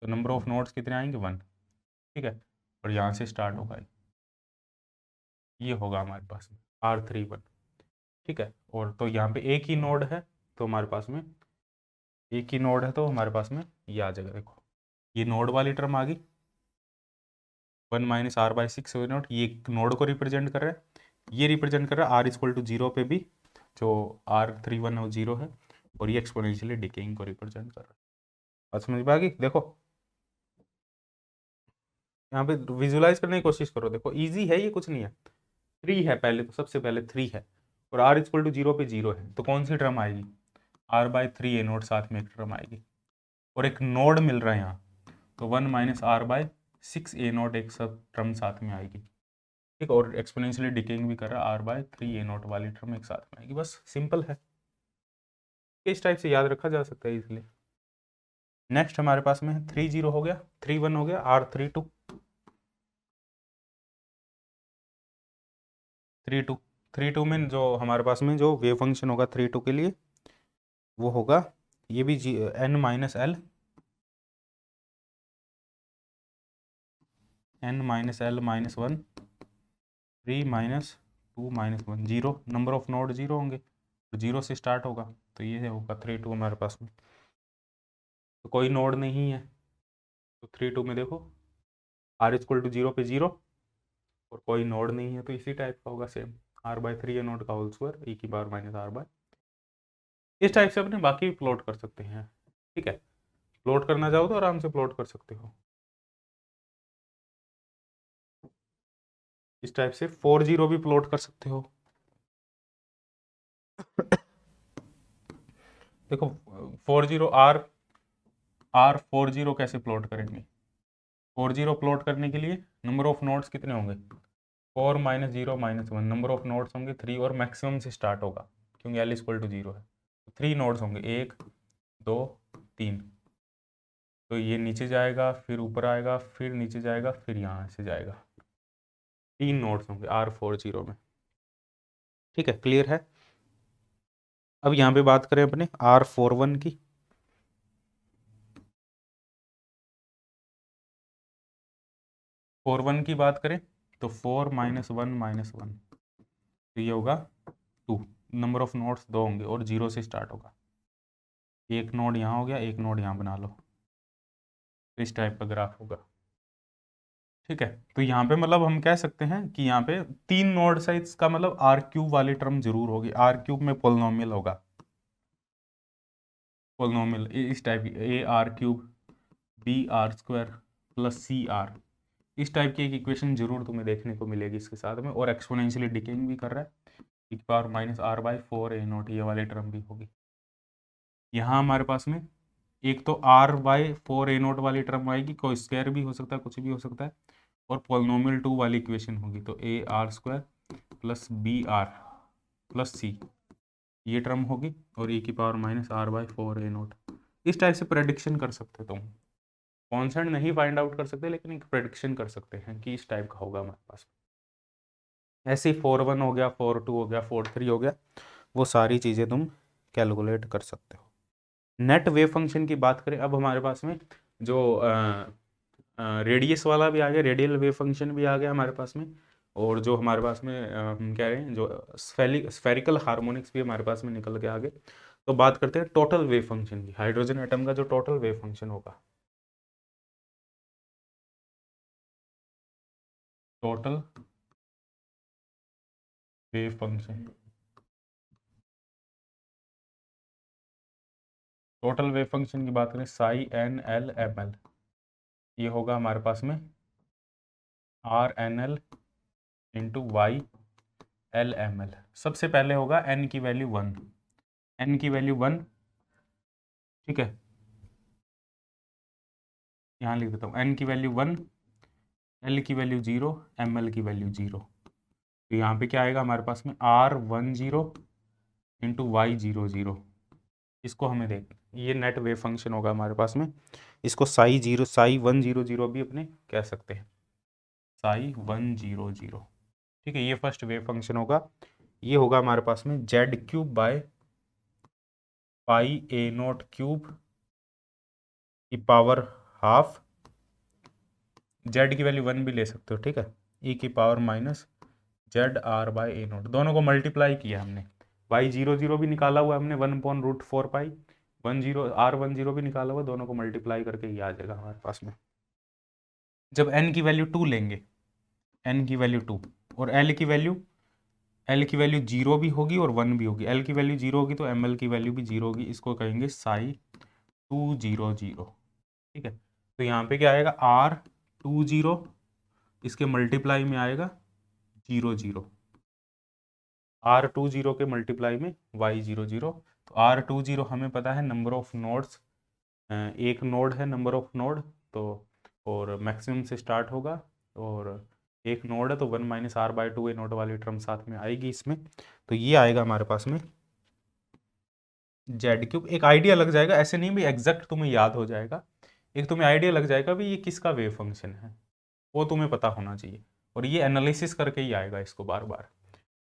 तो नंबर ऑफ नोड्स कितने आएंगे 1, ठीक है। और यहाँ से स्टार्ट होगा, ये होगा हमारे पास में R31, ठीक है। और तो यहाँ पे एक ही नोड है, तो हमारे पास में एक ही नोड है, तो हमारे पास में ये आ जाएगा। देखो ये नोड वाली टर्म आ गई 1 - r/6a0, ये नोड को रिप्रेजेंट कर रहा है, ये रिप्रेजेंट कर रहा है r इक्वल टू जीरो पे भी जो R31 है वो जीरो है, और ये एक्सपोनेंशियली डिकेइंग को रिप्रेजेंट कर रहा है। बात समझ में आ गई? देखो यहाँ पे विजुलाइज करने की कोशिश करो, देखो इजी है, ये कुछ नहीं है। 3 है पहले, तो सबसे पहले 3 है, और r इक्वल टू जीरो पे जीरो है, तो कौन सी टर्म आएगी r/3a0, साथ में एक टर्म आएगी, और एक नोड मिल रहा है यहाँ, तो 1 - r/6a0 एक सब टर्म साथ में आएगी, ठीक। और एक्सपोनेंशियली डिकेइंग भी कर रहा है, r/3a0 वाली टर्म एक साथ में आएगी। बस सिंपल है, इस टाइप से याद रखा जा सकता है इसलिए। नेक्स्ट हमारे पास में 30 हो गया, 31 हो गया, R32 32 में जो हमारे पास में जो वेव फंक्शन होगा 32 के लिए वो होगा, ये भी n - l -1 3 - 2 - 1 zero, number of node zero होंगे, तो जीरो से स्टार्ट होगा, तो ये होगा 32 हमारे पास में। तो कोई नोड नहीं है, तो 32 में देखो r इक्वल टू जीरो पे जीरो, और कोई नोड नहीं है, तो इसी टाइप का होगा सेम r/3a0 का होल स्क्वायर e⁻⁻r/। इस टाइप से अपने बाकी भी प्लॉट कर सकते हैं, ठीक है। प्लॉट करना चाहो तो आराम से प्लॉट कर सकते हो। इस टाइप से 40 भी प्लॉट कर सकते हो। देखो 40 R40 कैसे प्लॉट करेंगे? 40 प्लॉट करने के लिए नंबर ऑफ नोड्स कितने होंगे 4 - 0 - 1, नंबर ऑफ नोड्स होंगे 3, और मैक्सिमम से स्टार्ट होगा क्योंकि L इक्वल टू जीरो है, तो 3 नोड्स होंगे 1 2 3, तो ये नीचे जाएगा, फिर ऊपर आएगा, फिर नीचे जाएगा, फिर यहाँ से जाएगा, 3 नोड्स होंगे R40 में, ठीक है। क्लियर है? अब यहाँ पे बात करें अपने R41 की, बात करें तो 4 - 1 - 1, तो ये होगा 2, नंबर ऑफ नोड्स 2 होंगे, और जीरो से स्टार्ट होगा, एक नोड यहाँ हो गया, एक नोड यहाँ बना लो, तो इस टाइप का ग्राफ होगा, ठीक है। तो यहाँ पे मतलब हम कह सकते हैं कि यहाँ पे 3 नोड साइज का मतलब R³ वाली टर्म जरूर होगी, R³ में पोलिनोमियल होगा, पोलिनोमियल इस टाइप की AR³ BR² + CR, इस टाइप की एक इक्वेशन जरूर तुम्हें देखने को मिलेगी इसके साथ में, और एक्सपोनेंशियली डिकेइंग भी कर रहा है e⁻⁻r/4a0, ये वाली टर्म भी होगी। यहाँ हमारे पास में एक तो r/4a0 वाली टर्म आएगी, कोई स्क्वायर भी हो सकता है, कुछ भी हो सकता है, और पोलिनोमियल 2 वाली इक्वेशन होगी, तो AR² + BR + C, ये टर्म होगी, और e⁻⁻r/4a0। इस टाइप से प्रेडिक्शन कर सकते हो तुम, कॉन्सेंट नहीं फाइंड आउट कर सकते, लेकिन एक प्रेडिक्शन कर सकते हैं कि इस टाइप का होगा हमारे पास। ऐसे ही 41 हो गया, 42 हो गया, 43 हो गया, वो सारी चीज़ें तुम कैलकुलेट कर सकते हो। नेट वेव फंक्शन की बात करें, अब हमारे पास में जो रेडियस वाला भी आ गया, रेडियल वेव फंक्शन भी आ गया हमारे पास में, और जो हमारे पास में हम कह रहे हैं जो स्फेरिकल हार्मोनिक्स भी हमारे पास में निकल के आ गए। तो बात करते हैं टोटल वेव फंक्शन की, हाइड्रोजन एटम का जो टोटल वेव फंक्शन होगा, total wave function, total wave function की बात करें ψ_n_l_m_l, ये होगा हमारे पास में R_n_l × y_l_m_l। सबसे पहले होगा n की वैल्यू 1, n की वैल्यू 1, ठीक है, यहाँ लिख देता हूँ, n की वैल्यू 1, l की वैल्यू 0, ml की वैल्यू 0। तो यहाँ पे क्या आएगा हमारे पास में R10 इंटू y00। इसको हमें देख, ये नेट वेव फंक्शन होगा हमारे पास में, इसको साई 100 भी अपने कह सकते हैं, साई 100। ठीक है, ये फर्स्ट वेव फंक्शन होगा। ये होगा हमारे पास में z³ बाय पाई a0³ की पावर हाफ, z की वैल्यू 1 भी ले सकते हो, ठीक है, e की पावर माइनस ZR/A0, दोनों को मल्टीप्लाई किया हमने, y00 भी निकाला हुआ हमने 1/√4 पाई, 10 भी निकाला हुआ, दोनों को मल्टीप्लाई करके ये आ जाएगा हमारे पास में। जब n की वैल्यू 2 लेंगे, n की वैल्यू 2 और l की वैल्यू 0 भी होगी और 1 भी होगी, l की वैल्यू 0 होगी तो ml की वैल्यू भी 0 होगी, इसको कहेंगे साई 200। ठीक है, तो यहाँ पे क्या आएगा R20, इसके मल्टीप्लाई में आएगा 00, R20 के मल्टीप्लाई में y00। तो R20 हमें पता है नंबर ऑफ नोड्स, एक नोड है नंबर ऑफ नोड, तो और मैक्सिमम से स्टार्ट होगा, और एक नोड है तो 1 - R/2A0 वाली टर्म साथ में आएगी इसमें। तो ये आएगा हमारे पास में z³। एक आइडिया लग जाएगा, ऐसे नहीं भी एग्जैक्ट तुम्हें याद हो जाएगा, एक तुम्हें आइडिया लग जाएगा भी ये किसका वेव फंक्शन है, वो तुम्हें पता होना चाहिए, और ये एनालिसिस करके ही आएगा इसको बार बार।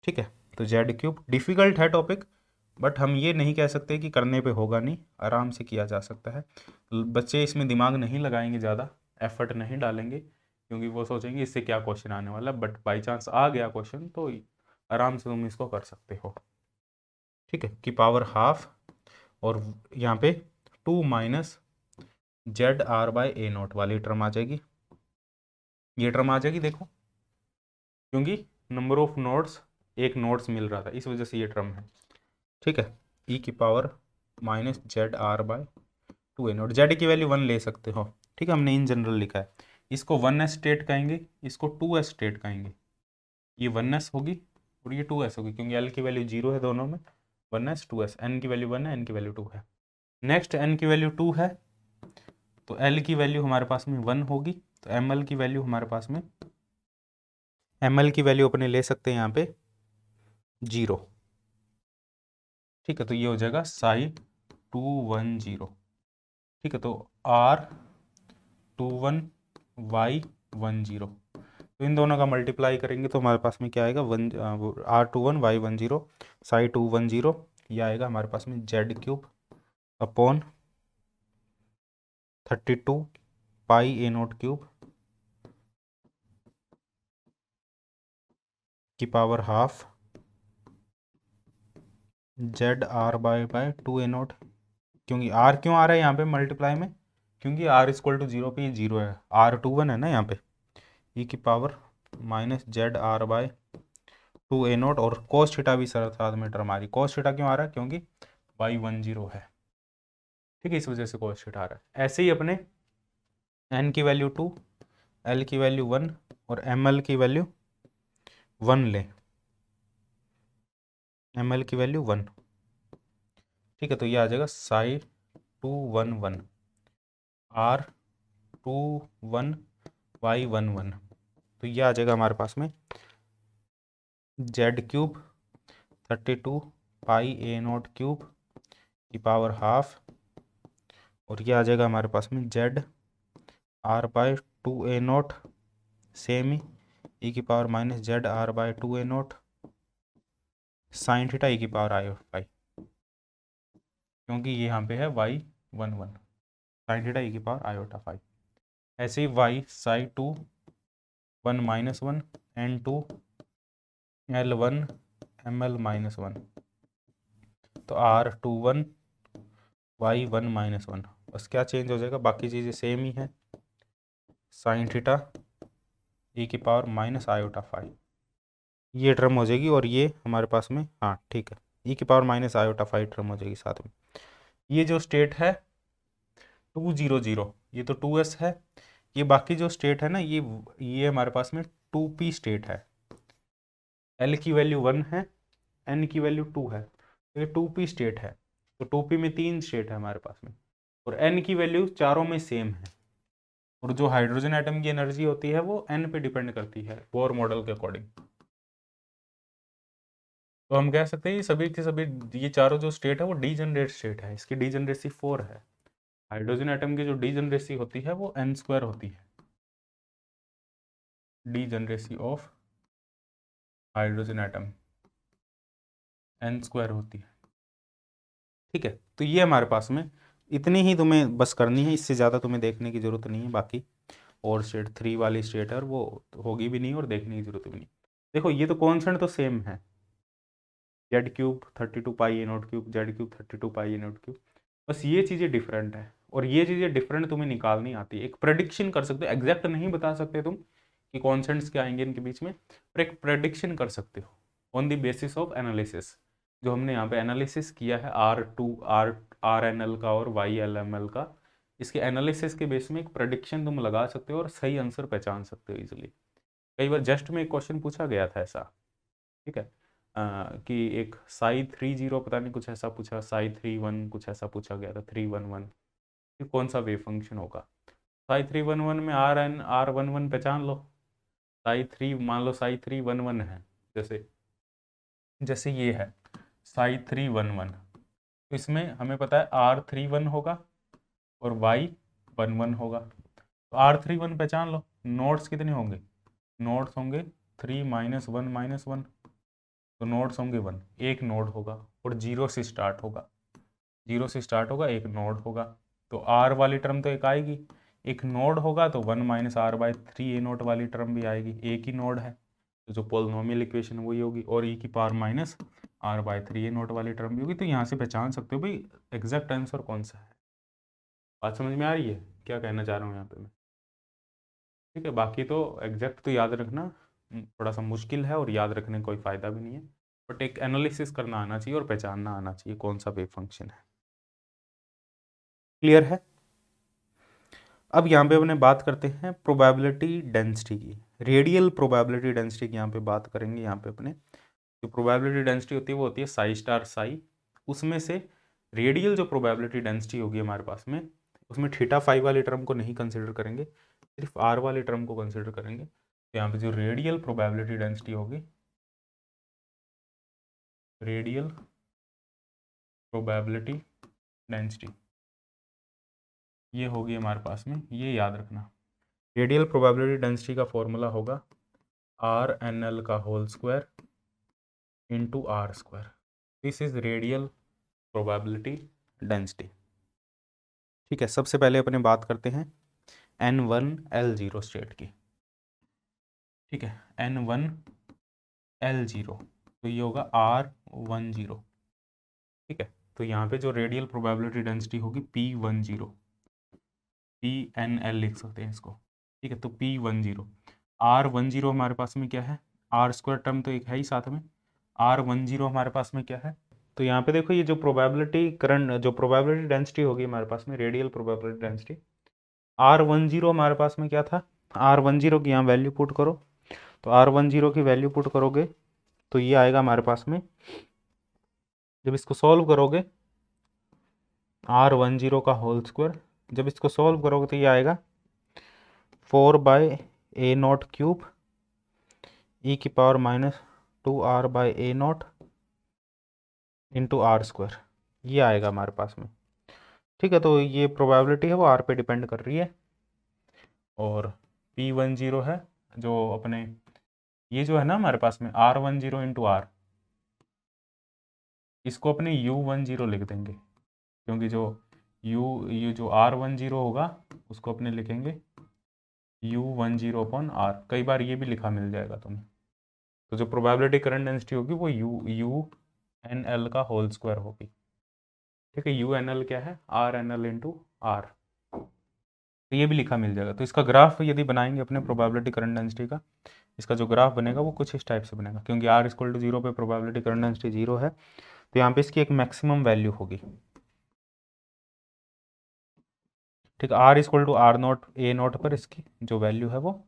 ठीक है, तो z³ डिफ़िकल्ट है टॉपिक, बट हम ये नहीं कह सकते कि करने पे होगा नहीं, आराम से किया जा सकता है। बच्चे इसमें दिमाग नहीं लगाएंगे, ज़्यादा एफर्ट नहीं डालेंगे, क्योंकि वो सोचेंगे इससे क्या क्वेश्चन आने वाला है, बट बाई चांस आ गया क्वेश्चन तो आराम से तुम इसको कर सकते हो। ठीक है, की पावर हाफ, और यहाँ पे 2 माइनस ZR/A0 वाली टर्म आ जाएगी, ये टर्म आ जाएगी, देखो क्योंकि नंबर ऑफ नोड्स, एक नोड्स मिल रहा था, इस वजह से ये टर्म है। ठीक है, e की पावर माइनस ZR/2A0, z की वैल्यू 1 ले सकते हो, ठीक है, हमने इन जनरल लिखा है, इसको 1s स्टेट कहेंगे, इसको 2s स्टेट कहेंगे, ये 1s होगी और ये 2s होगी, क्योंकि l की वैल्यू 0 है दोनों में, 1s 2s, n की वैल्यू 1 है, n की वैल्यू 2 है। नेक्स्ट n की वैल्यू 2 है, तो l की वैल्यू हमारे पास में 1 होगी, तो ml की वैल्यू हमारे पास में, ml की वैल्यू अपने ले सकते हैं यहाँ पे 0। ठीक है, तो ये हो जाएगा साई 210। ठीक है, तो R21 Y10, तो इन दोनों का मल्टीप्लाई करेंगे तो हमारे पास में क्या आएगा, R21 Y10 साई 210, ये आएगा हमारे पास में z³ अपॉन 32 पाई A0³ की पावर हाफ ZR/2A0, क्योंकि R क्यों आ रहा है यहाँ पे मल्टीप्लाई में, क्योंकि R = 0 पे ये 0 है, R21 है ना यहाँ पे, e की पावर माइनस ZR/2A0, और cos थीटा भी साथ में टर्म आ रही, cos थीटा क्यों आ रहा है, क्योंकि y10 है, ठीक है, इस वजह से cos थीटा आ रहा है। ऐसे ही अपने n की वैल्यू 2, l की वैल्यू 1 और ml की वैल्यू 1 लें, ml की वैल्यू 1। ठीक है, तो ये आ जाएगा साई 211 R21 Y11, तो ये आ जाएगा हमारे पास में z³ 32 पाई A0³ की पावर हाफ, और ये आ जाएगा हमारे पास में ZR/2A0 सेम ही, e की power minus ZR/2A0 sine theta e की पावर i/5, क्योंकि ये यहाँ पे है y11, साइन थीटा e की पावर i/5। ऐसे ही y Sai 2 1 - 1 n2 L1 ml - 1, तो R21 Y1 - 1, बस क्या चेंज हो जाएगा, बाकी चीज़ें सेम ही है, साइन थीटा e की पावर माइनस i/5, ये टर्म हो जाएगी, और ये हमारे पास में, हाँ ठीक है, e की पावर माइनस i/5 टर्म हो जाएगी साथ में। ये जो स्टेट है 200, ये तो 2s है, ये बाकी जो स्टेट है ना, ये हमारे पास में 2p स्टेट है, l की वैल्यू 1 है, n की वैल्यू 2 है, तो ये 2p स्टेट है, तो 2p में 3 स्टेट है हमारे पास में, और n की वैल्यू चारों में सेम है, और जो हाइड्रोजन एटम की एनर्जी होती है वो n पे डिपेंड करती है बोर मॉडल के अकॉर्डिंग। तो हम कह सकते हैं ये सभी के सभी, ये चारों जो स्टेट है वो डीजनरेट स्टेट है, इसकी डीजनरेसी 4 है। हाइड्रोजन एटम की जो डीजनरेसी होती है वो n² होती है, degeneracy of hydrogen atom n² होती है। ठीक है, तो ये हमारे पास में इतनी ही तुम्हें बस करनी है, इससे ज़्यादा तुम्हें देखने की ज़रूरत नहीं है। बाकी और स्टेट 3 वाली स्टेट है और वो होगी भी नहीं और देखने की ज़रूरत भी नहीं। देखो ये तो कॉन्स्टेंट तो सेम है, z³ 32 pi a not cube, z³ 32 pi a not cube, बस ये चीज़ें डिफरेंट है, और ये चीज़ें डिफरेंट तुम्हें निकालनी आती है। एक प्रेडिक्शन कर सकते हो, एग्जैक्ट नहीं बता सकते तुम कि कॉन्स्टेंट्स क्या आएंगे इनके बीच में, पर एक प्रेडिक्शन कर सकते हो on the basis of analysis. जो हमने यहाँ पे एनालिसिस किया है RNL का और YLML का, इसके एनालिसिस के बेस में एक प्रेडिक्शन तुम लगा सकते हो और सही आंसर पहचान सकते हो इजीली। कई बार जस्ट में एक क्वेश्चन पूछा गया था ऐसा, ठीक है, कि एक psi 30 पता नहीं कुछ ऐसा पूछा, psi 31 कुछ ऐसा पूछा गया था, 311 कि कौन सा वेव फंक्शन होगा। psi 311 में R11 पहचान लो, मान लो psi 311 है, जैसे जैसे ये है psi 311, तो इसमें हमें पता है R31 होगा और Y11 होगा। तो R31 पहचान लो, नोड्स कितने होंगे, नोड्स होंगे 3 -1 -1, तो नोड्स होंगे 1, एक नोड होगा, और जीरो से स्टार्ट होगा, जीरो से स्टार्ट होगा, एक नोड होगा, तो R वाली टर्म तो एक आएगी, एक नोड होगा तो 1 - R/3 ए नोट वाली टर्म भी आएगी, एक ही नोड है, तो जो पोलिनोमियल इक्वेशन वही होगी, और e की पावर -R/3 ए नोट वाली टर्म भी होगी। तो यहाँ से पहचान सकते हो भाई एग्जैक्ट आंसर कौन सा है। बात समझ में आ रही है क्या कहना चाह रहा हूँ यहाँ पे मैं? ठीक है, बाकी तो एग्जैक्ट तो याद रखना थोड़ा सा मुश्किल है और याद रखने का कोई फ़ायदा भी नहीं है, बट एक एनालिसिस करना आना चाहिए और पहचानना आना चाहिए कौन सा वेव फंक्शन है। क्लियर है? अब यहाँ पे अपने बात करते हैं प्रोबेबिलिटी डेंसिटी की, रेडियल प्रोबेबिलिटी डेंसिटी की यहाँ पे बात करेंगे। यहाँ पे अपने जो प्रोबेबिलिटी डेंसिटी होती है वो होती है psi*psi, उसमें से रेडियल जो प्रोबेबिलिटी डेंसिटी होगी हमारे पास में, उसमें θ5 वाले टर्म को नहीं कंसिडर करेंगे, सिर्फ R वाले टर्म को कंसिडर करेंगे। तो यहाँ पे जो रेडियल प्रोबेबिलिटी डेंसिटी होगी, रेडियल प्रोबेबिलिटी डेंसिटी ये होगी हमारे पास में, ये याद रखना। रेडियल प्रोबेबिलिटी डेंसिटी का फॉर्मूला होगा RNL का whole square into R²। This is radial probability density. ठीक है, सबसे पहले अपने बात करते हैं N1L0 स्टेट की। ठीक है, N1L0, तो ये होगा R10। ठीक है, तो यहाँ पे जो रेडियल प्रोबेबिलिटी डेंसिटी होगी P10, PNL लिख सकते हैं इसको। ठीक है, तो P10, R10 हमारे पास में क्या है, R² टर्म तो एक है ही साथ में, R10 हमारे पास में क्या है, तो यहाँ पे देखो ये जो प्रोबेबिलिटी डेंसिटी होगी हमारे पास में, रेडियल प्रोबेबिलिटी डेंसिटी R10 हमारे पास में क्या था, R10 की यहाँ वैल्यू पुट करो, तो R10 की वैल्यू पुट करोगे तो ये आएगा हमारे पास में, जब इसको सॉल्व करोगे R10 का होल स्क्वायर, जब इसको सॉल्व करोगे तो ये आएगा 4/A0³ e की पावर -2R/A0 इंटू R², ये आएगा हमारे पास में। ठीक है, तो ये प्रोबेबिलिटी है वो R पे डिपेंड कर रही है, और P10 है जो अपने ये जो है ना हमारे पास में R10 इंटू R, इसको अपने U10 लिख देंगे, क्योंकि जो ये जो R10 होगा उसको अपने लिखेंगे U10/R। कई बार ये भी लिखा मिल जाएगा तुम्हें। तो जो प्रोबेबिलिटी करंट डेंसिटी होगी वो UNL का होल स्क्वायर होगी। ठीक है, UNL क्या है, RNL इंटू R, तो ये भी लिखा मिल जाएगा। तो इसका ग्राफ यदि बनाएंगे अपने प्रोबेबिलिटी करंट डेंसिटी का, इसका जो ग्राफ बनेगा वो कुछ इस टाइप से बनेगा, क्योंकि R=0 पे प्रोबेबिलिटी करंट डेंसिटी 0 है, तो यहाँ पे इसकी एक मैक्सिमम वैल्यू होगी। ठीक है, R=R0 A0 पर इसकी जो वैल्यू है वो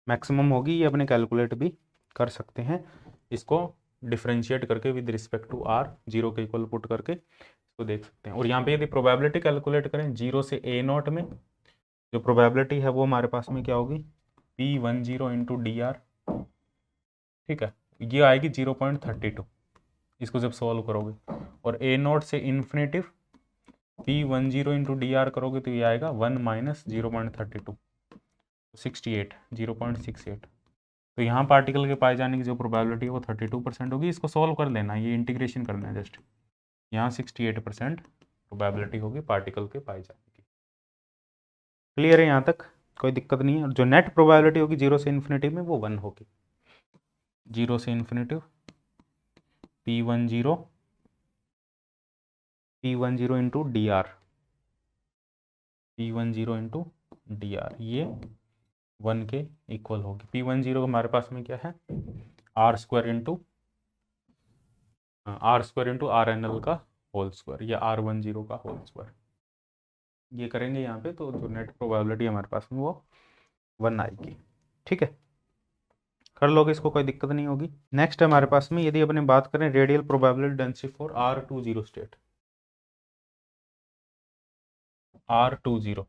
मैक्सिमम होगी, ये अपने कैलकुलेट भी कर सकते हैं इसको डिफरेंशिएट करके with respect to R, zero के इक्वल पुट करके इसको देख सकते हैं। और यहाँ पे यदि प्रोबेबिलिटी कैलकुलेट करें जीरो से ए नॉट में, जो प्रोबेबिलिटी है वो हमारे पास में क्या होगी, P10 इंटू डी आर, ठीक है, ये आएगी 0.32, इसको जब सॉल्व करोगे। और ए नॉट से infinitive P10 into D R करोगे तो ये आएगा 1 माइनस 0.32, 68, 0.68। तो यहाँ पार्टिकल के पाए जाने की जो प्रोबेबिलिटी है वो 32% होगी। इसको सॉल्व कर लेना, ये इंटीग्रेशन करना है जस्ट। यहाँ 68% प्रोबेबिलिटी होगी पार्टिकल के पाए जाने की। क्लियर है यहाँ तक, कोई दिक्कत नहीं है। जो नेट प्रोबेबिलिटी होगी जीरो से इन्फिनिटी में वो 1 होगी। जीरो से infinity P10 into D R, P10 into D R, ये 1 के इक्वल होगी। P10 हमारे पास में क्या है, R square into R N L का होल स्क्वायर, या R10 का होल स्क्वायर, ये करेंगे यहाँ पे तो जो नेट प्रोबेबिलिटी हमारे पास में वो 1 आएगी। ठीक है, कर लोगे इसको, कोई दिक्कत नहीं होगी। नेक्स्ट है हमारे पास में, यदि अपने बात करें radial probability density for R20 state, R20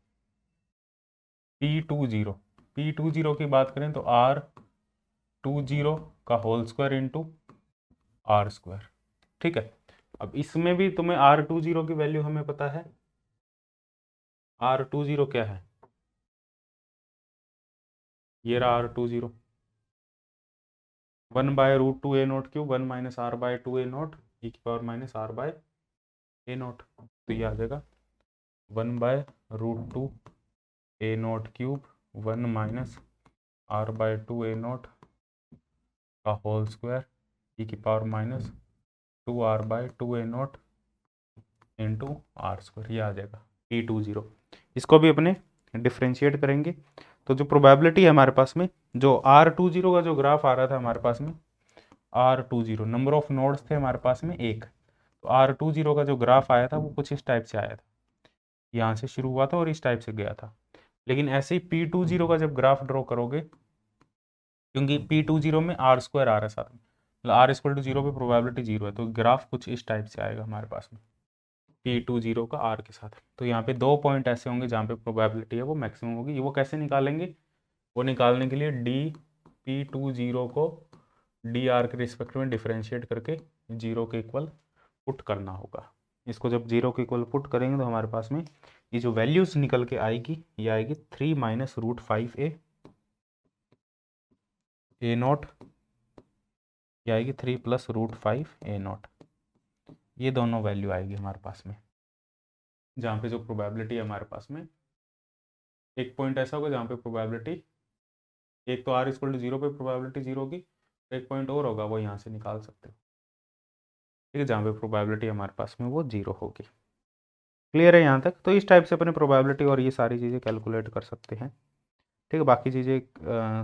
P20 की बात करें तो R20 का whole square into R square. ठीक है, अब इसमें भी तुम्हें R20 की वैल्यू हमें पता है। R20 क्या है, ये रहा R20, 1/√2 a naught cube 1 minus R/2 a naught e की पावर माइनस R/a नोट, तो ये आ जाएगा 1/√2 a naught cube 1 minus R/2 a naught का होल स्क्वायर e की power minus 2R/2 a naught into R square, ये आ जाएगा P20। इसको भी अपने डिफ्रेंशिएट करेंगे तो जो प्रोबेबिलिटी है हमारे पास में, जो R20 का जो ग्राफ आ रहा था हमारे पास में, R20 नंबर ऑफ नोड्स थे हमारे पास में 1, तो R20 का जो ग्राफ आया था वो कुछ इस टाइप से आया था, यहाँ से शुरू हुआ था और इस टाइप से गया था। लेकिन ऐसे ही P20 का जब ग्राफ ड्रॉ करोगे, क्योंकि P20 में आर स्क्वायर आ रहा है साथ में, मतलब R=0 पे प्रोबेबिलिटी 0 है, तो ग्राफ कुछ इस टाइप से आएगा हमारे पास में P20 का आर के साथ। तो यहाँ पे 2 पॉइंट ऐसे होंगे जहाँ पे प्रोबेबिलिटी है वो मैक्सिमम होगी। वो कैसे निकालेंगे, वो निकालने के लिए P20 को डी आर के रिस्पेक्ट में डिफरेंशिएट करके 0 के इक्वल पुट करना होगा। इसको जब 0 के इक्वल पुट करेंगे तो हमारे पास में ये जो वैल्यूज निकल के आएगी, ये आएगी 3 माइनस √5a नोट, ये आएगी 3 प्लस √5a नोट, ये दोनों वैल्यू आएगी हमारे पास में। जहाँ पे जो प्रोबेबिलिटी है हमारे पास में, एक पॉइंट ऐसा होगा जहाँ पे प्रोबेबिलिटी, एक तो R=0 पे प्रोबेबिलिटी 0 की, एक पॉइंट और होगा वो यहाँ से निकाल सकते हो, ठीक है, जहाँ पे प्रोबेबिलिटी हमारे पास में वो 0 होगी। क्लियर है यहाँ तक, तो इस टाइप से अपने प्रोबेबिलिटी और ये सारी चीज़ें कैलकुलेट कर सकते हैं। ठीक है, बाकी चीज़ें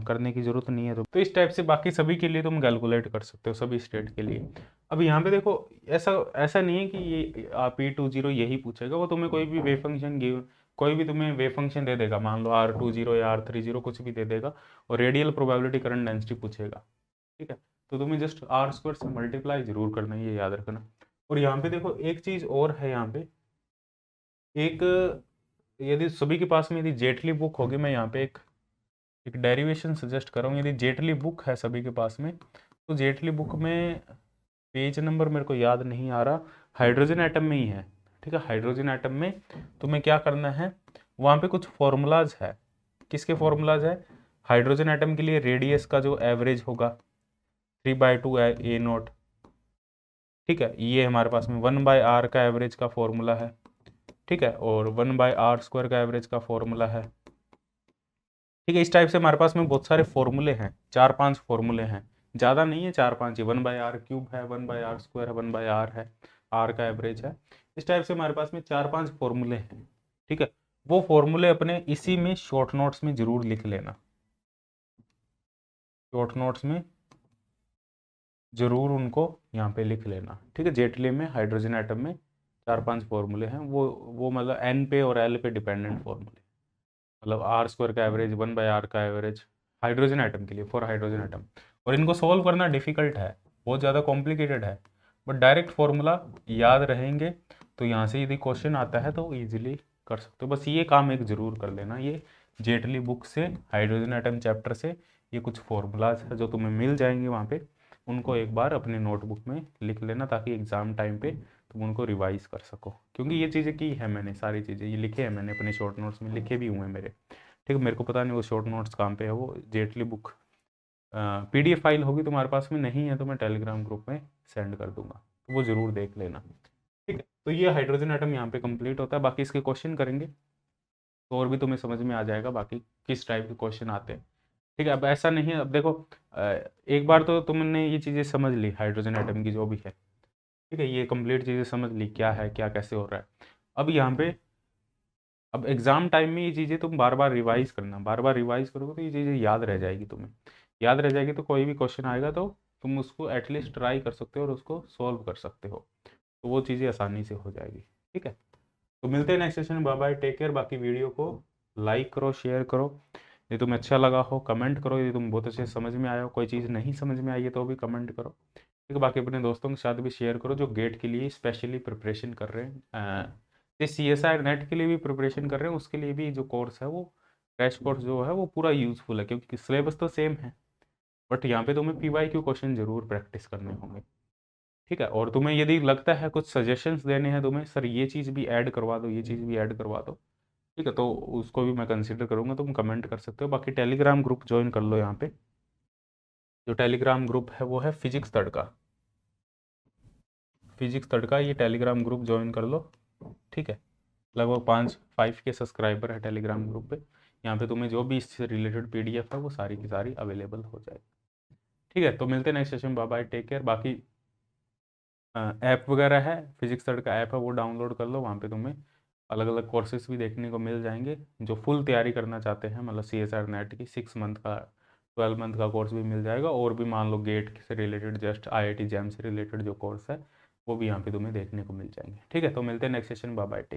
करने की ज़रूरत नहीं है, तो इस टाइप से बाकी सभी के लिए तुम कैलकुलेट कर सकते हो, सभी स्टेट के लिए। अब यहाँ पे देखो, ऐसा नहीं है कि ये P20 यही पूछेगा, वो तुम्हें कोई भी वेव फंक्शन कोई भी तुम्हें वेव फंक्शन दे देगा, मान लो R20 या R30 कुछ भी दे देगा, और रेडियल प्रोबेबिलिटी करंट डेंसिटी पूछेगा। ठीक है, तो तुम्हें जस्ट आर स्क्वायर से मल्टीप्लाई जरूर करना है, ये याद रखना। और यहाँ पे देखो एक चीज़ और है, यहाँ पे एक, यदि सभी के पास में यदि जेटली बुक होगी, मैं यहाँ पे एक डेरिवेशन सजेस्ट कर रहा हूँ। यदि जेटली बुक है सभी के पास में, तो जेटली बुक में पेज नंबर मेरे को याद नहीं आ रहा, हाइड्रोजन एटम में ही है। ठीक है, हाइड्रोजन एटम में तुम्हें क्या करना है, वहाँ पे कुछ फॉर्मूलाज है। किसके फॉर्मूलाज है, हाइड्रोजन एटम के लिए रेडियस का जो एवरेज होगा 3/2 a नोट। ठीक है, ये हमारे पास में 1/r का एवरेज का फॉर्मूला है। ठीक है, और 1/r² का एवरेज का फॉर्मूला है। ठीक है, इस टाइप से हमारे पास में बहुत सारे फॉर्मूले हैं, 4-5 फॉर्मूले हैं, ज़्यादा नहीं है, 4-5 ही। 1/r³ है, 1/r² है, 1/r है, r का एवरेज है। इस टाइप से हमारे पास में 4-5 फॉर्मूले हैं। ठीक है, वो फॉर्मूले अपने इसी में शॉर्ट नोट्स में जरूर लिख लेना, शॉर्ट नोट्स में जरूर उनको यहाँ पे लिख लेना। ठीक है, जेटली में हाइड्रोजन एटम में 4-5 फॉर्मूले हैं, वो मतलब n पे और l पे डिपेंडेंट फॉर्मूले, मतलब R² का एवरेज 1/r का एवरेज हाइड्रोजन एटम के लिए, फॉर हाइड्रोजन एटम। और इनको सोल्व करना डिफिकल्ट है, बहुत ज़्यादा कॉम्प्लिकेटेड है, बट डायरेक्ट फॉर्मूला याद रहेंगे तो यहाँ से यदि क्वेश्चन आता है तो ईजिली कर सकते हो। बस ये काम एक ज़रूर कर लेना, ये जेटली बुक से हाइड्रोजन एटम चैप्टर से ये कुछ फॉर्मूलाज है जो तुम्हें मिल जाएंगे वहाँ पे, उनको एक बार अपने नोटबुक में लिख लेना ताकि एग्ज़ाम टाइम पे तुम उनको रिवाइज कर सको। क्योंकि ये चीज़ें की है मैंने, सारी चीज़ें ये लिखे हैं मैंने अपने शॉर्ट नोट्स में, लिखे भी हुए हैं मेरे। ठीक है, मेरे को पता नहीं वो शॉर्ट नोट्स कहाँ पे है, वो जेटली बुक PDF फाइल होगी तुम्हारे पास में, नहीं है तो मैं टेलीग्राम ग्रुप में सेंड कर दूंगा, तो वो ज़रूर देख लेना। ठीक है, तो ये हाइड्रोजन एटम यहाँ पे कंप्लीट होता है, बाकी इसके क्वेश्चन करेंगे तो और भी तुम्हें समझ में आ जाएगा बाकी किस टाइप के क्वेश्चन आते हैं। ठीक है, अब ऐसा नहीं है, अब देखो एक बार तो तुमने ये चीज़ें समझ ली हाइड्रोजन एटम की जो भी है, ठीक है, ये कंप्लीट चीज़ें समझ ली क्या है क्या कैसे हो रहा है। अब यहाँ पे अब एग्ज़ाम टाइम में ये चीज़ें तुम बार बार रिवाइज करना, बार बार रिवाइज करोगे तो ये चीज़ें याद रह जाएगी तुम्हें, याद रह जाएगी तो कोई भी क्वेश्चन आएगा तो तुम उसको एटलीस्ट ट्राई कर सकते हो और उसको सॉल्व कर सकते हो, तो वो चीज़ें आसानी से हो जाएगी। ठीक है, तो मिलते हैं नेक्स्ट सेशन में, बाय बाय, टेक केयर। बाकी वीडियो को लाइक करो, शेयर करो, यदि तुम्हें अच्छा लगा हो कमेंट करो, यदि तुम बहुत अच्छे समझ में आया हो, कोई चीज़ नहीं समझ में आई है तो भी कमेंट करो। ठीक है, बाकी अपने दोस्तों के साथ भी शेयर करो जो गेट के लिए स्पेशली प्रिपरेशन कर रहे हैं, ये CSIR नेट के लिए भी प्रिपरेशन कर रहे हैं, उसके लिए भी जो कोर्स है वो क्रैश कोर्स जो है वो पूरा यूज़फुल है, क्योंकि सिलेबस तो सेम है बट यहाँ पे तुम्हें PYQ क्वेश्चन जरूर प्रैक्टिस करने होंगे। ठीक है, और तुम्हें यदि लगता है कुछ सजेशंस देने हैं तुम्हें, सर ये चीज़ भी ऐड करवा दो, ये चीज़ भी ऐड करवा दो, ठीक है, तो उसको भी मैं कंसिडर करूँगा, तुम कमेंट कर सकते हो। बाकी टेलीग्राम ग्रुप ज्वाइन कर लो, यहाँ पे जो टेलीग्राम ग्रुप है वो है फिजिक्स तड़का, फिजिक्स तड़का, ये टेलीग्राम ग्रुप ज्वाइन कर लो। ठीक है, लगभग 5 के सब्सक्राइबर है टेलीग्राम ग्रुप पे, यहाँ पे तुम्हें जो भी इससे रिलेटेड PDF है वो सारी की सारी अवेलेबल हो जाएगी। ठीक है, तो मिलते हैं next session, bye bye, take care. बाकी ऐप वगैरह है, फिजिक्स थर्ड का ऐप है वो डाउनलोड कर लो, वहाँ पे तुम्हें अलग अलग कोर्सेज भी देखने को मिल जाएंगे। जो फुल तैयारी करना चाहते हैं मतलब CSIR नेट की 6 मंथ का 12 मंथ का कोर्स भी मिल जाएगा, और भी मान लो गेट से रिलेटेड जस्ट IIT JAM से रिलेटेड जो कोर्स है वो भी यहाँ पे तुम्हें देखने को मिल जाएंगे। ठीक है, तो मिलते हैं नेक्स्ट सेशन, बाय बाय।